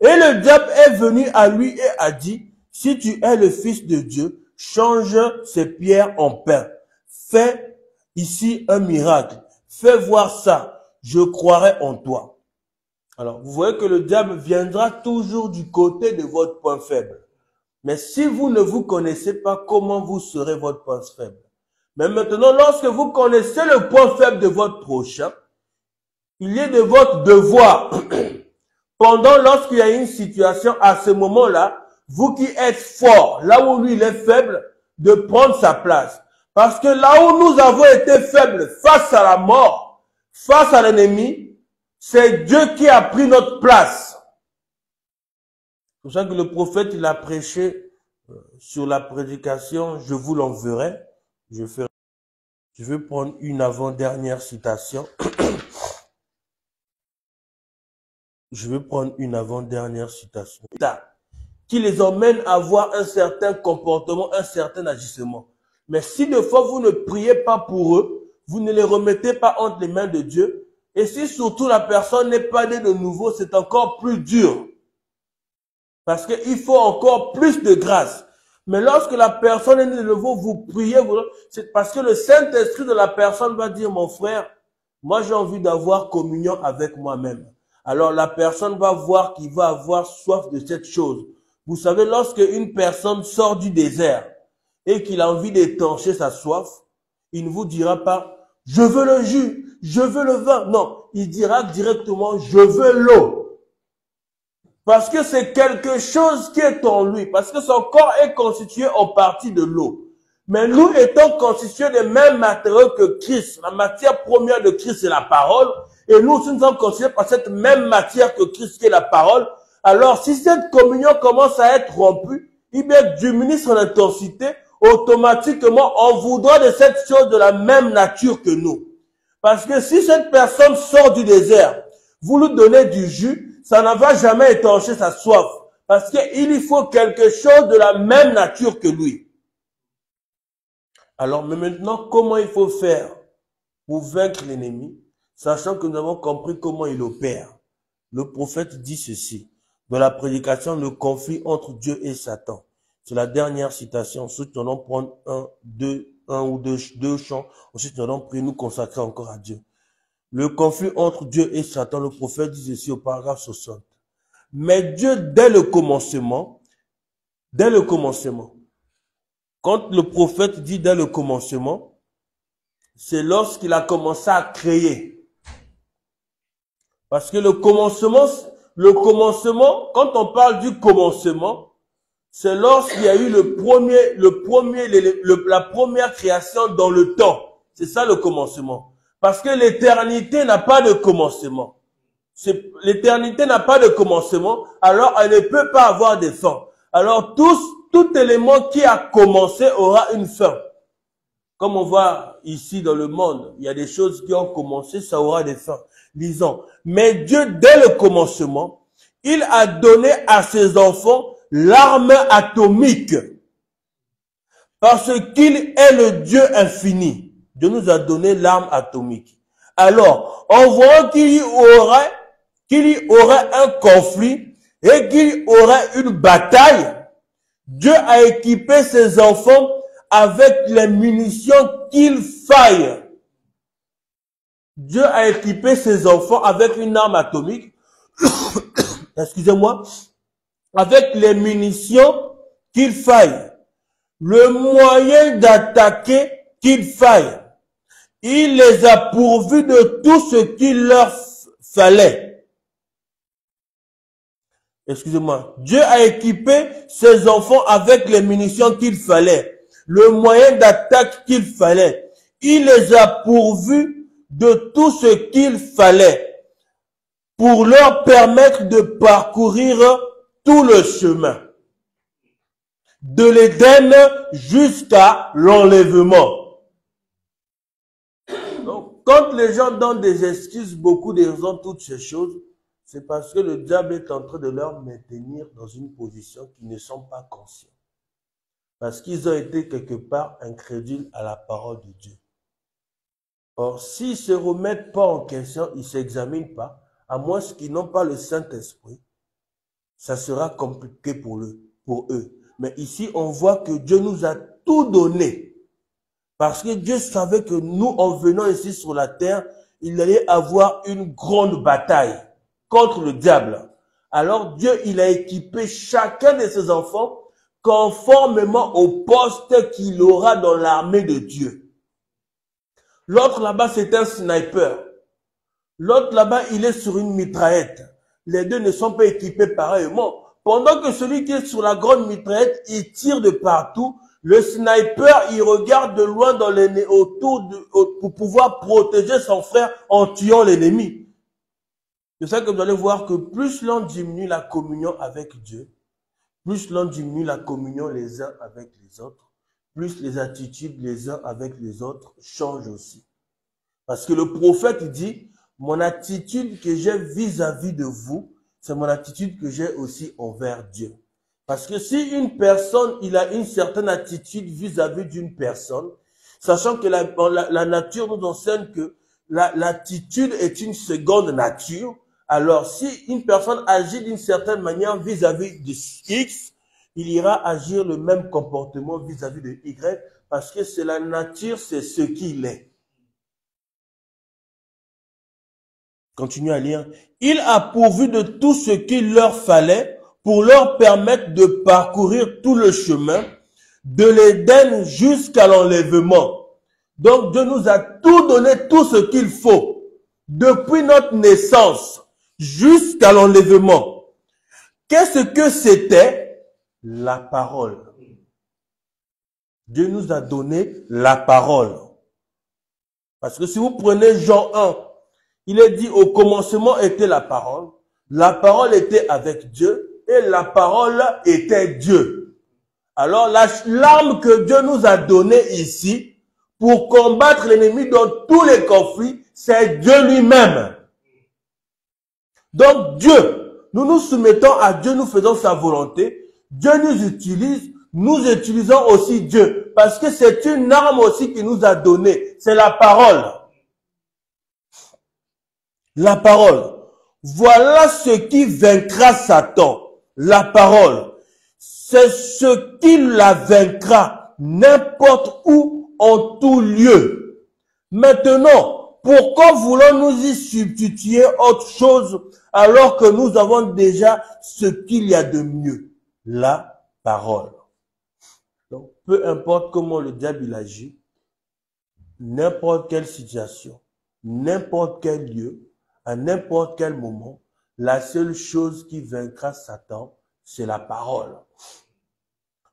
Et le diable est venu à lui et a dit, si tu es le Fils de Dieu, change ces pierres en pain. Fais ici un miracle. Fais voir ça. Je croirai en toi. Alors, vous voyez que le diable viendra toujours du côté de votre point faible. Mais si vous ne vous connaissez pas, comment vous serez votre point faible? Mais maintenant, lorsque vous connaissez le point faible de votre prochain, il est de votre devoir, lorsqu'il y a une situation, à ce moment-là, vous qui êtes fort, là où lui il est faible, de prendre sa place. Parce que là où nous avons été faibles face à la mort, face à l'ennemi, c'est Dieu qui a pris notre place. C'est pour ça que le prophète, il a prêché sur la prédication, je vous l'enverrai. Je vais prendre une avant-dernière citation. Je vais prendre une avant-dernière citation. Qui les emmène à avoir un certain comportement, un certain agissement. Mais si de fois vous ne priez pas pour eux, vous ne les remettez pas entre les mains de Dieu, et si surtout la personne n'est pas née de nouveau, c'est encore plus dur. Parce qu'il faut encore plus de grâce. Mais lorsque la personne est née de nouveau, vous priez, c'est parce que le Saint-Esprit de la personne va dire, mon frère, moi j'ai envie d'avoir communion avec moi-même. Alors la personne va voir qu'il va avoir soif de cette chose. Vous savez, lorsque une personne sort du désert et qu'il a envie d'étancher sa soif, il ne vous dira pas, je veux le jus, je veux le vin. Non, il dira directement, je veux l'eau. Parce que c'est quelque chose qui est en lui. Parce que son corps est constitué en partie de l'eau. Mais nous étant constitués des mêmes matériaux que Christ. La matière première de Christ, c'est la parole. Et nous aussi, nous sommes constitués par cette même matière que Christ, qui est la parole. Alors, si cette communion commence à être rompue, il diminue son intensité, automatiquement, on voudra de cette chose de la même nature que nous. Parce que si cette personne sort du désert, vous lui donnez du jus, ça ne va jamais étancher sa soif. Parce qu'il lui faut quelque chose de la même nature que lui. Alors, mais maintenant, comment il faut faire pour vaincre l'ennemi, sachant que nous avons compris comment il opère? Le prophète dit ceci, dans la prédication, le conflit entre Dieu et Satan. C'est la dernière citation. Ensuite, nous allons prendre un ou deux chants. Ensuite, nous allons prier, nous consacrer encore à Dieu. Le conflit entre Dieu et Satan, le prophète dit ceci au paragraphe 60. Mais Dieu, dès le commencement, quand le prophète dit dès le commencement, c'est lorsqu'il a commencé à créer. Parce que le commencement, quand on parle du commencement, c'est lorsqu'il y a eu la première création dans le temps. C'est ça le commencement. Parce que l'éternité n'a pas de commencement. L'éternité n'a pas de commencement, alors elle ne peut pas avoir de fin. Alors tout élément qui a commencé aura une fin. Comme on voit ici dans le monde, il y a des choses qui ont commencé, ça aura des fins. Lisons. Mais Dieu, dès le commencement, il a donné à ses enfants l'arme atomique. Parce qu'il est le Dieu infini. Dieu nous a donné l'arme atomique. Alors, en voyant qu'il y aurait un conflit et qu'il y aurait une bataille, Dieu a équipé ses enfants avec les munitions qu'il faille. Dieu a équipé ses enfants avec une arme atomique, excusez-moi, avec les munitions qu'il faille. Le moyen d'attaquer qu'il faille. Il les a pourvus de tout ce qu'il leur fallait. Excusez-moi. Dieu a équipé ses enfants avec les munitions qu'il fallait. Le moyen d'attaque qu'il fallait. Il les a pourvus de tout ce qu'il fallait pour leur permettre de parcourir tout le chemin. De l'Éden jusqu'à l'enlèvement. Donc, quand les gens donnent des excuses, beaucoup de raisons, toutes ces choses, c'est parce que le diable est en train de leur maintenir dans une position qu'ils ne sont pas conscients. Parce qu'ils ont été quelque part incrédules à la parole de Dieu. Or, s'ils ne se remettent pas en question, ils ne s'examinent pas, à moins qu'ils n'ont pas le Saint-Esprit, ça sera compliqué pour eux. Mais ici, on voit que Dieu nous a tout donné. Parce que Dieu savait que nous, en venant ici sur la terre, il allait avoir une grande bataille contre le diable. Alors Dieu, il a équipé chacun de ses enfants conformément au poste qu'il aura dans l'armée de Dieu. L'autre là-bas, c'est un sniper. L'autre là-bas, il est sur une mitraillette. Les deux ne sont pas équipés pareillement. Pendant que celui qui est sur la grande mitraillette, il tire de partout, le sniper, il regarde de loin dans pour pouvoir protéger son frère en tuant l'ennemi. C'est ça que vous allez voir que plus l'on diminue la communion avec Dieu, plus l'on diminue la communion les uns avec les autres, plus les attitudes les uns avec les autres changent aussi. Parce que le prophète dit, mon attitude que j'ai vis-à-vis de vous, c'est mon attitude que j'ai aussi envers Dieu. Parce que si une personne, il a une certaine attitude vis-à-vis d'une personne, sachant que la nature nous enseigne que l'attitude est une seconde nature, alors si une personne agit d'une certaine manière vis-à-vis de X, il ira agir le même comportement vis-à-vis de Y, parce que c'est la nature, c'est ce qu'il est. Continue à lire. Il a pourvu de tout ce qu'il leur fallait pour leur permettre de parcourir tout le chemin de l'Éden jusqu'à l'enlèvement. Donc Dieu nous a tout donné, tout ce qu'il faut, depuis notre naissance jusqu'à l'enlèvement. Qu'est-ce que c'était? La parole. Dieu nous a donné la parole. Parce que si vous prenez Jean 1, il est dit au commencement était la parole était avec Dieu et la parole était Dieu. Alors l'arme que Dieu nous a donnée ici pour combattre l'ennemi dans tous les conflits, c'est Dieu lui-même. Donc Dieu, nous nous soumettons à Dieu, nous faisons sa volonté, Dieu nous utilise, nous utilisons aussi Dieu, parce que c'est une arme aussi qu'il nous a donnée, c'est la parole. La parole. Voilà ce qui vaincra Satan. La parole. C'est ce qui la vaincra n'importe où, en tout lieu. Maintenant, pourquoi voulons-nous y substituer autre chose alors que nous avons déjà ce qu'il y a de mieux? La parole. Donc, peu importe comment le diable agit, n'importe quelle situation, n'importe quel lieu, à n'importe quel moment, la seule chose qui vaincra Satan, c'est la parole.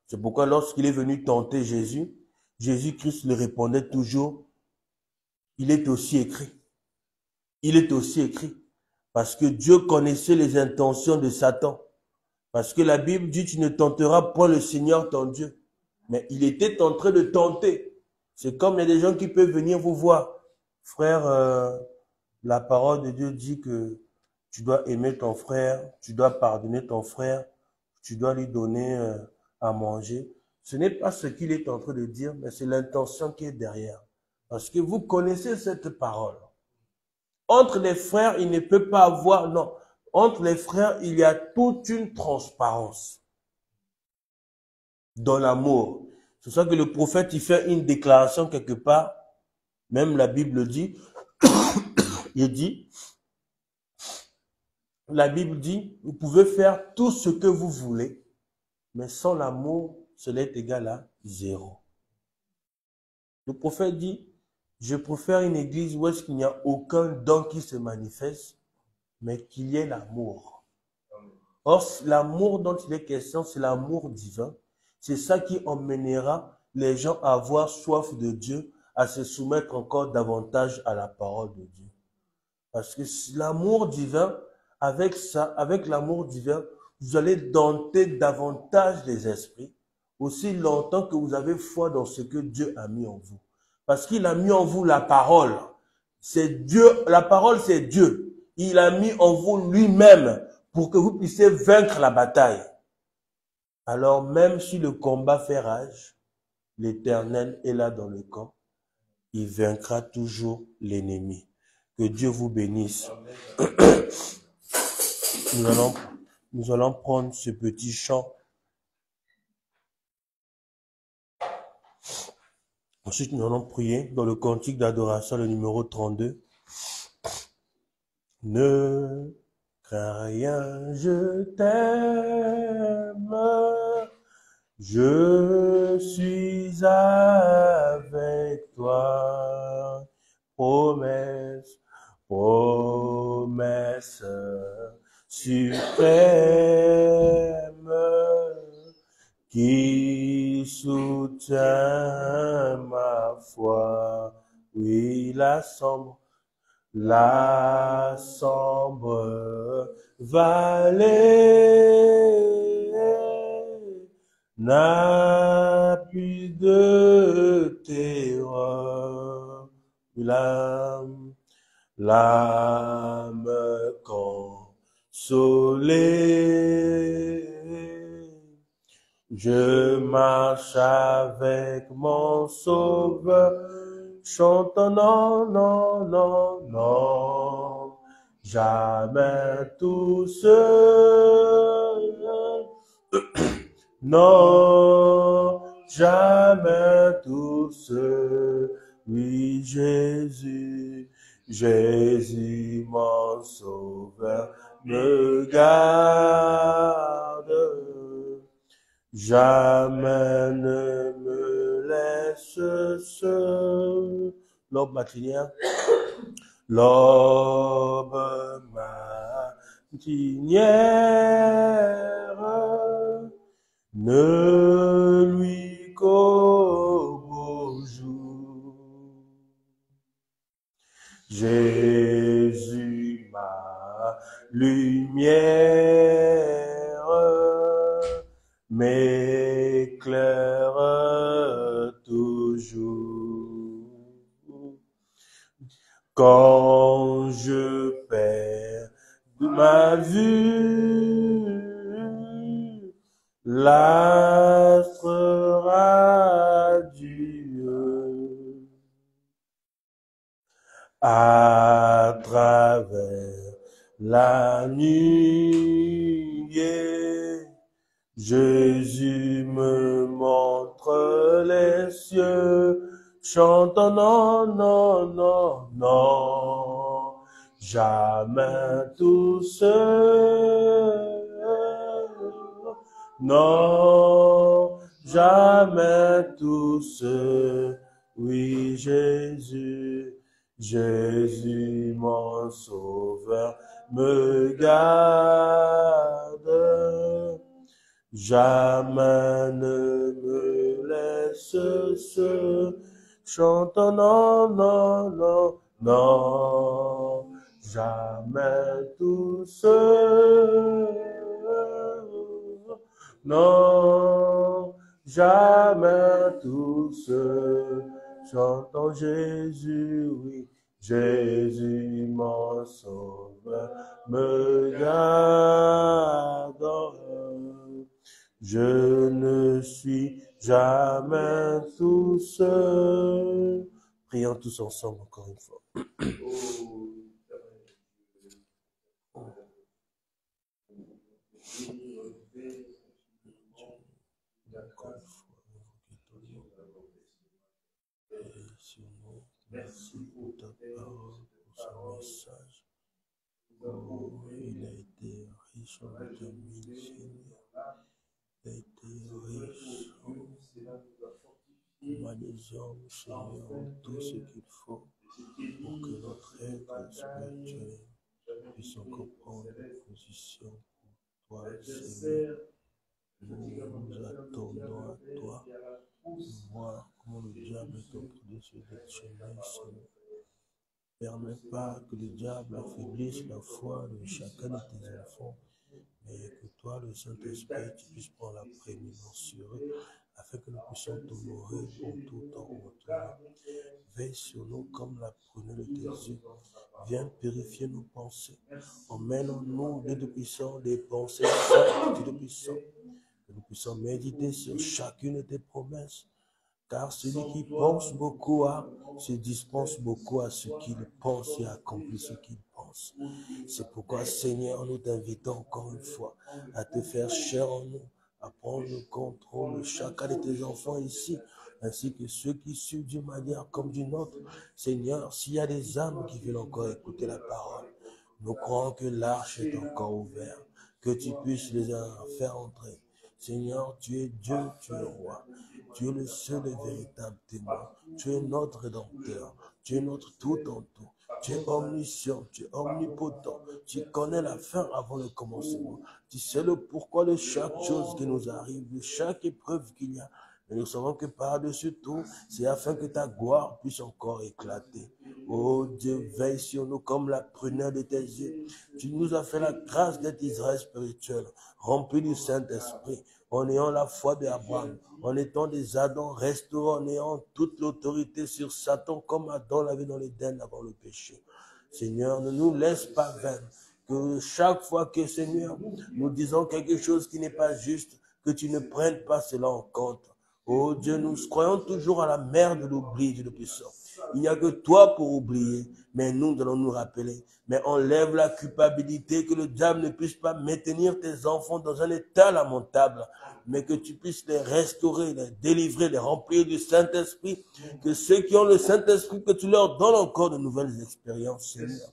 C'est pourquoi lorsqu'il est venu tenter Jésus, Jésus-Christ lui répondait toujours, il est aussi écrit. Il est aussi écrit. Parce que Dieu connaissait les intentions de Satan. Parce que la Bible dit, tu ne tenteras point le Seigneur ton Dieu. Mais il était en train de tenter. C'est comme il y a des gens qui peuvent venir vous voir. Frère, la parole de Dieu dit que tu dois aimer ton frère, tu dois pardonner ton frère, tu dois lui donner à manger. Ce n'est pas ce qu'il est en train de dire, mais c'est l'intention qui est derrière. Parce que vous connaissez cette parole. Entre les frères, il ne peut pas avoir, non. Entre les frères, il y a toute une transparence dans l'amour. C'est ça que le prophète, il fait une déclaration quelque part. Même la Bible dit, il dit, la Bible dit, vous pouvez faire tout ce que vous voulez, mais sans l'amour, cela est égal à zéro. Le prophète dit, je préfère une église où est-ce qu'il n'y a aucun don qui se manifeste, mais qu'il y ait l'amour. Or, l'amour dont il est question, c'est l'amour divin. C'est ça qui emmènera les gens à avoir soif de Dieu, à se soumettre encore davantage à la parole de Dieu. Parce que l'amour divin, avec ça, avec l'amour divin, vous allez dompter davantage les esprits, aussi longtemps que vous avez foi dans ce que Dieu a mis en vous. Parce qu'il a mis en vous la parole. C'est Dieu, la parole c'est Dieu. Il a mis en vous lui-même pour que vous puissiez vaincre la bataille. Alors même si le combat fait rage, l'Éternel est là dans le camp. Il vaincra toujours l'ennemi. Que Dieu vous bénisse. Nous allons prendre ce petit chant Ensuite, nous allons prier dans le cantique d'adoration, le numéro 32. Ne crains rien, je t'aime, je suis avec toi. Promesse, promesse suprême qui soutient ma foi. Oui, la sombre vallée n'a plus de terreur. L'âme consolée, je marche avec mon sauveur, chantant non, non, non, non, jamais tout seul, non, jamais tout seul, oui, Jésus, Jésus, mon sauveur, me garde. Jamais ne me laisse seul. L'aube matinale, l'aube matinière, ne lui qu'au beau jour. Jésus, ma lumière, m'éclaire toujours. Quand je perds ma vue, l'astre radieux à travers la nuit, Jésus me montre les cieux, chantant non, non, non, non, jamais tout seul, non, jamais tout seul, oui, Jésus, Jésus, mon sauveur, me garde. Jamais ne me laisse seul, chantant non, non, non, non, jamais tout seul, non, jamais tout seul, chantant Jésus, oui, Jésus, mon sauveur, me garde. Je ne suis jamais tout seul. Prions tous ensemble encore une fois. Merci pour ta parole, pour ce message. Oh, il a été riche en vitamines, Seigneur. Il a été riche en magnésium, Seigneur, en tout ce qu'il faut pour que notre être spirituel puisse encore prendre une position pour toi, Seigneur. Nous attendons à toi de voir comment le diable est en train de se déchaîner, Seigneur. Permets pas que le diable affaiblisse la foi de chacun de tes enfants, mais que toi, le Saint-Esprit, tu puisses prendre la prééminence sur eux, afin que nous puissions t'honorer en tout temps, en tout temps. Veille sur nous comme la prunelle de tes yeux. Viens purifier nos pensées. Emmène en nous, Dieu de puissant, des pensées saintes, Dieu de puissant. Que nous puissions méditer sur chacune de tes promesses. Car celui qui pense beaucoup se dispense beaucoup à ce qu'il pense et accomplit ce qu'il pense. C'est pourquoi, Seigneur, nous t'invitons encore une fois à te faire chair en nous, à prendre le contrôle de chacun de tes enfants ici, ainsi que ceux qui suivent d'une manière comme d'une autre. Seigneur, s'il y a des âmes qui veulent encore écouter la parole, nous croyons que l'arche est encore ouverte, que tu puisses les faire entrer. Seigneur, tu es Dieu, tu es roi. Tu es le seul et véritable témoin. Tu es notre rédempteur. Tu es notre tout en tout. Tu es omniscient, tu es omnipotent. Tu connais la fin avant le commencement. Tu sais le pourquoi de chaque chose qui nous arrive, de chaque épreuve qu'il y a. Mais nous savons que par-dessus tout, c'est afin que ta gloire puisse encore éclater. Oh Dieu, veille sur nous comme la prunelle de tes yeux. Tu nous as fait la grâce d'être Israël spirituel, rempli du Saint-Esprit, en ayant la foi d'Abraham, en étant des Adams, restaurant, en ayant toute l'autorité sur Satan, comme Adam l'avait dans l'Éden avant le péché. Seigneur, ne nous laisse pas vain, que chaque fois que, Seigneur, nous disons quelque chose qui n'est pas juste, que tu ne prennes pas cela en compte. Oh Dieu, nous croyons toujours à la mer de l'oubli, Dieu le puissant. Il n'y a que toi pour oublier, mais nous allons nous rappeler. Mais enlève la culpabilité, que le diable ne puisse pas maintenir tes enfants dans un état lamentable, mais que tu puisses les restaurer, les délivrer, les remplir du Saint-Esprit, que ceux qui ont le Saint-Esprit, que tu leur donnes encore de nouvelles expériences, Seigneur.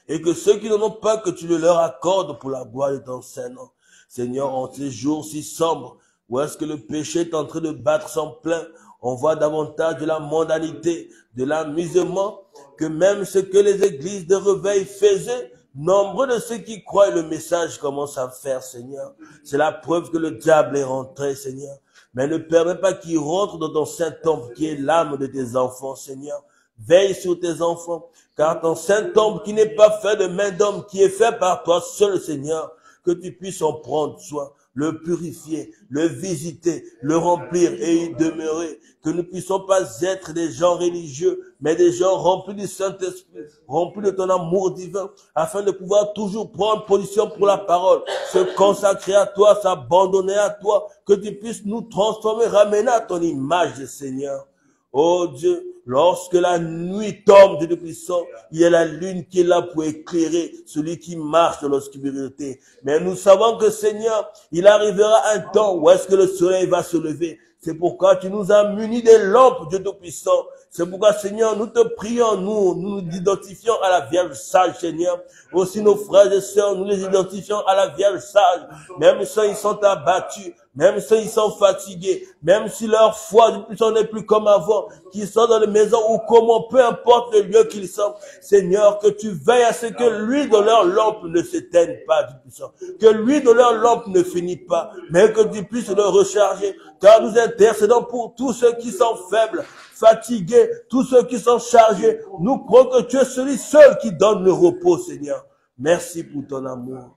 Et que ceux qui n'en ont pas, que tu le leur accordes pour la gloire de ton Saint-Nom. Seigneur, en ces jours si sombres, où est-ce que le péché est en train de battre son plein, on voit davantage de la mondanité, de l'amusement, que même ce que les églises de réveil faisaient, nombreux de ceux qui croient le message commencent à faire, Seigneur. C'est la preuve que le diable est rentré, Seigneur. Mais ne permets pas qu'il rentre dans ton saint temple qui est l'âme de tes enfants, Seigneur. Veille sur tes enfants, car ton saint temple qui n'est pas fait de main d'homme, qui est fait par toi seul, Seigneur, que tu puisses en prendre soin, le purifier, le visiter, le remplir et y demeurer. Que nous ne puissions pas être des gens religieux, mais des gens remplis du Saint-Esprit, remplis de ton amour divin, afin de pouvoir toujours prendre position pour la parole, se consacrer à toi, s'abandonner à toi, que tu puisses nous transformer, ramener à ton image, Seigneur. Oh Dieu, lorsque la nuit tombe, Dieu puissant, il y a la lune qui est là pour éclairer celui qui marche dans l'obscurité. Mais nous savons que Seigneur, il arrivera un temps où est-ce que le soleil va se lever. C'est pourquoi tu nous as munis des lampes, Dieu Tout-Puissant. C'est pourquoi, Seigneur, nous te prions, nous nous identifions à la Vierge sage, Seigneur. Aussi nos frères et sœurs, nous les identifions à la Vierge sage. Même si ils sont abattus, même s'ils sont fatigués, même si leur foi n'est plus comme avant, qu'ils sont dans les maisons ou comment, peu importe le lieu qu'ils sont, Seigneur, que tu veilles à ce que l'huile de leur lampe ne s'éteigne pas, que l'huile de leur lampe ne finit pas, mais que tu puisses le recharger, car nous intercédons pour tous ceux qui sont faibles, fatigués, tous ceux qui sont chargés. Nous croyons que tu es celui seul qui donne le repos, Seigneur. Merci pour ton amour,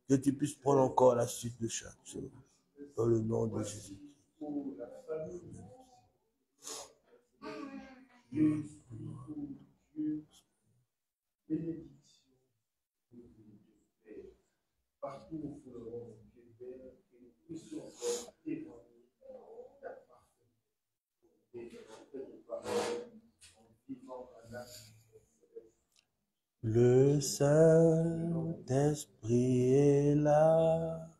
que tu puisses prendre encore la suite de chaque chose. Dans le nom de Jésus. Le Saint-Esprit est là.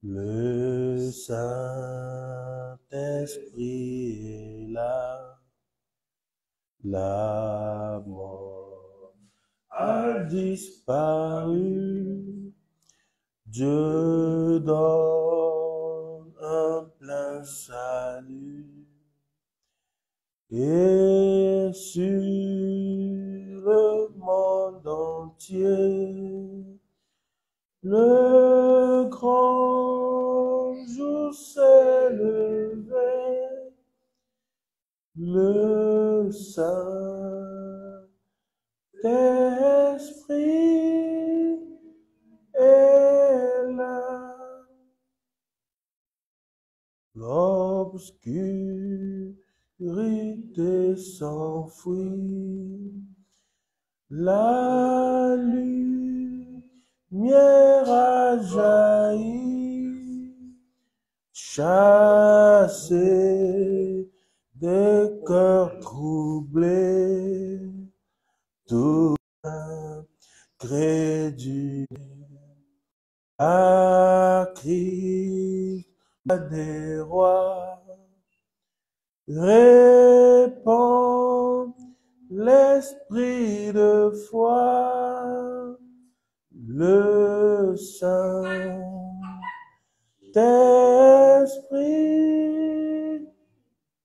Le Saint-Esprit est là. La mort a disparu. Dieu donne un plein salut. Et sur le monde entier, le grand jour s'est levé, le Saint-Esprit est là. L'obscurité s'enfuit, la lumière a jailli, chasser des cœurs troublés, tout incrédule à Christ des rois, Répands l'esprit de foi, le Saint-Esprit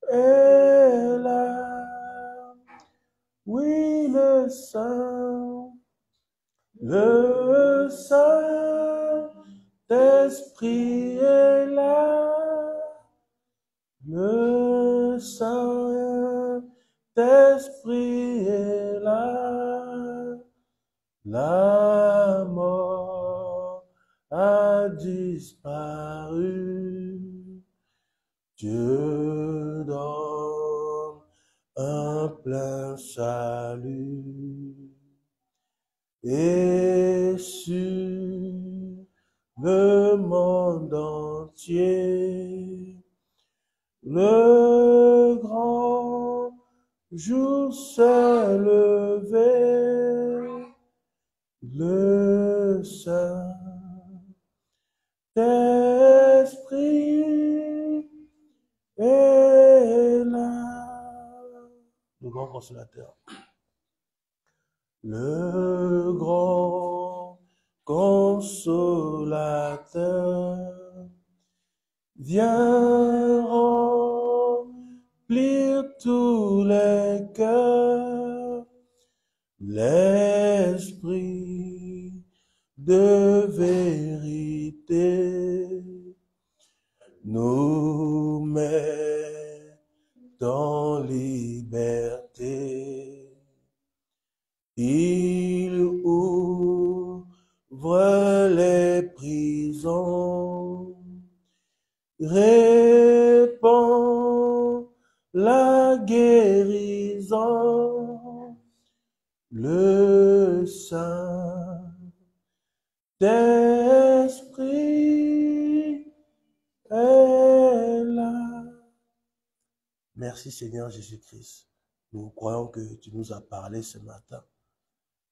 est là. Oui, le Saint-Esprit est là. Le Saint-Esprit est là. La mort a disparu. Dieu donne un plein salut. Et sur le monde entier, le grand jour s'est levé, le Saint-Esprit est là. Le grand consolateur. Le grand consolateur vient remplir tous les cœurs, l'esprit de vérité nous met en liberté. Il ouvre les prisons, répand la guérison, le Saint-Esprit est là. Merci Seigneur Jésus-Christ. Nous croyons que tu nous as parlé ce matin.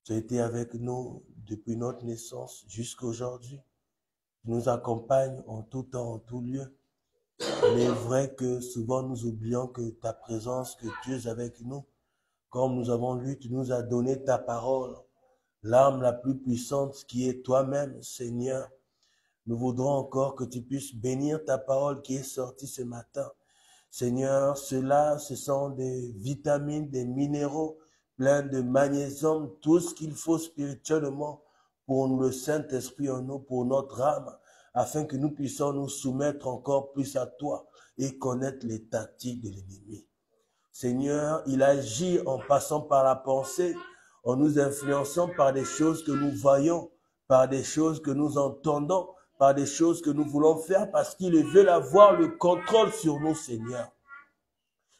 Tu as été avec nous depuis notre naissance jusqu'à aujourd'hui. Tu nous accompagnes en tout temps, en tout lieu. Il est vrai que souvent nous oublions que ta présence, que tu es avec nous. Comme nous avons lu, tu nous as donné ta parole, l'arme la plus puissante qui est toi-même, Seigneur. Nous voudrons encore que tu puisses bénir ta parole qui est sortie ce matin. Seigneur, ce sont des vitamines, des minéraux, plein de magnésium, tout ce qu'il faut spirituellement pour le Saint-Esprit en nous, pour notre âme, afin que nous puissions nous soumettre encore plus à toi et connaître les tactiques de l'ennemi. Seigneur, il agit en passant par la pensée, en nous influençant par des choses que nous voyons, par des choses que nous entendons, par des choses que nous voulons faire, parce qu'il veut avoir le contrôle sur nous, Seigneur.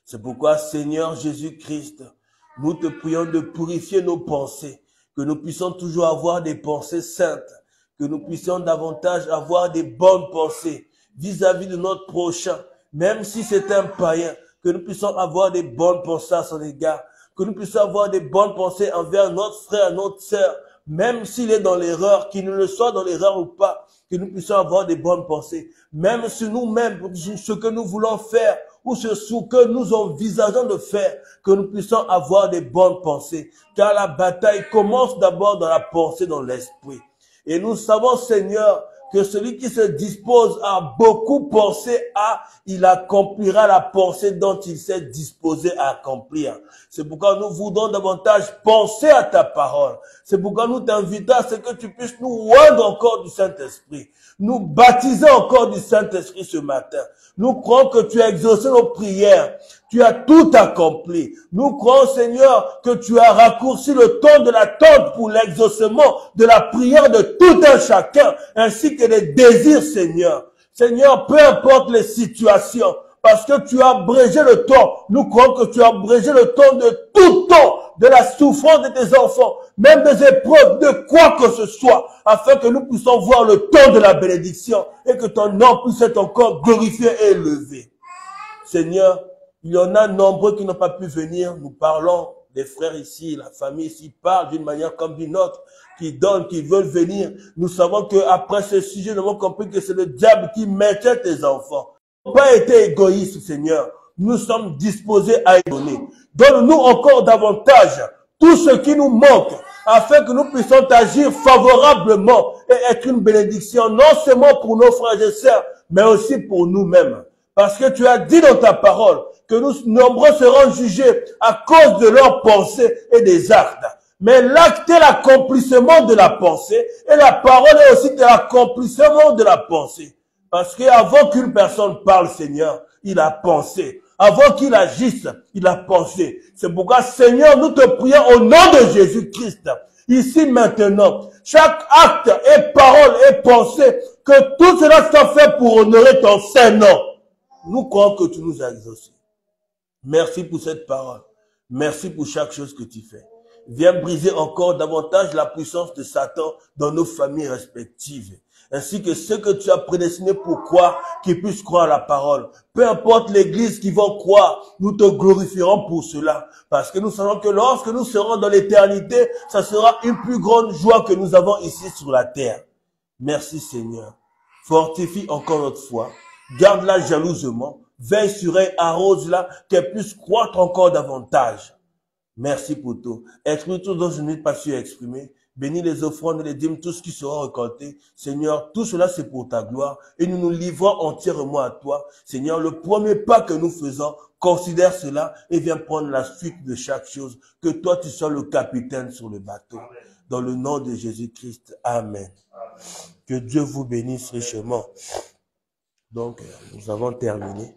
C'est pourquoi, Seigneur Jésus-Christ, nous te prions de purifier nos pensées, que nous puissions toujours avoir des pensées saintes, que nous puissions davantage avoir des bonnes pensées vis-à-vis de notre prochain, même si c'est un païen, que nous puissions avoir des bonnes pensées à son égard, que nous puissions avoir des bonnes pensées envers notre frère, notre sœur, même s'il est dans l'erreur, qu'il ne le soit dans l'erreur ou pas, que nous puissions avoir des bonnes pensées, même si nous-mêmes, ce que nous voulons faire, ou ce que nous envisageons de faire, que nous puissions avoir des bonnes pensées. Car la bataille commence d'abord dans la pensée, dans l'esprit. Et nous savons, Seigneur, que celui qui se dispose à beaucoup penser à, il accomplira la pensée dont il s'est disposé à accomplir. C'est pourquoi nous voudrons davantage penser à ta parole. C'est pourquoi nous t'invitons à ce que tu puisses nous oindre encore du Saint-Esprit, nous baptiser encore du Saint-Esprit ce matin. Nous croyons que tu as exaucé nos prières. Tu as tout accompli. Nous croyons, Seigneur, que tu as raccourci le temps de l'attente pour l'exaucement de la prière de tout un chacun, ainsi que des désirs, Seigneur. Seigneur, peu importe les situations, parce que tu as abrégé le temps. Nous croyons que tu as abrégé le temps de tout temps, de la souffrance de tes enfants, même des épreuves, de quoi que ce soit, afin que nous puissions voir le temps de la bénédiction et que ton nom puisse être encore glorifié et élevé. Seigneur, il y en a nombreux qui n'ont pas pu venir. Nous parlons des frères ici, la famille ici parle d'une manière comme d'une autre, qui donnent, qui veulent venir. Nous savons qu'après ce sujet, nous avons compris que c'est le diable qui maintient tes enfants. Nous n'avons pas été égoïstes, Seigneur. nous sommes disposés à y donner. Donne-nous encore davantage tout ce qui nous manque, afin que nous puissions agir favorablement et être une bénédiction, non seulement pour nos frères et sœurs, mais aussi pour nous-mêmes. Parce que tu as dit dans ta parole que nous nombreux seront jugés à cause de leurs pensées et des actes. Mais l'acte est l'accomplissement de la pensée, et la parole est aussi de l'accomplissement de la pensée. Parce qu'avant qu'une personne parle, Seigneur, il a pensé. Avant qu'il agisse, il a pensé. C'est pourquoi, Seigneur, nous te prions au nom de Jésus-Christ. Ici, maintenant, chaque acte et parole et pensée, que tout cela soit fait pour honorer ton Saint-Nom. Nous croyons que tu nous as exaucés. Merci pour cette parole. Merci pour chaque chose que tu fais. Viens briser encore davantage la puissance de Satan dans nos familles respectives. Ainsi que ceux que tu as prédestinés pour croire, qu'ils puissent croire à la parole. Peu importe l'église qui va croire, nous te glorifierons pour cela. Parce que nous savons que lorsque nous serons dans l'éternité, ça sera une plus grande joie que nous avons ici sur la terre. Merci Seigneur. Fortifie encore notre foi. Garde-la jalousement. Veille sur elle, arrose-la, qu'elle puisse croître encore davantage. Merci pour tout. Exprime tout dont je n'ai pas su exprimer. Bénis les offrandes et les dîmes, tout ce qui sera récolté. Seigneur, tout cela c'est pour ta gloire. Et nous nous livrons entièrement à toi. Seigneur, le premier pas que nous faisons, considère cela et viens prendre la suite de chaque chose. Que toi tu sois le capitaine sur le bateau. Amen. Dans le nom de Jésus-Christ. Amen. Amen. Que Dieu vous bénisse richement. Donc, nous avons terminé.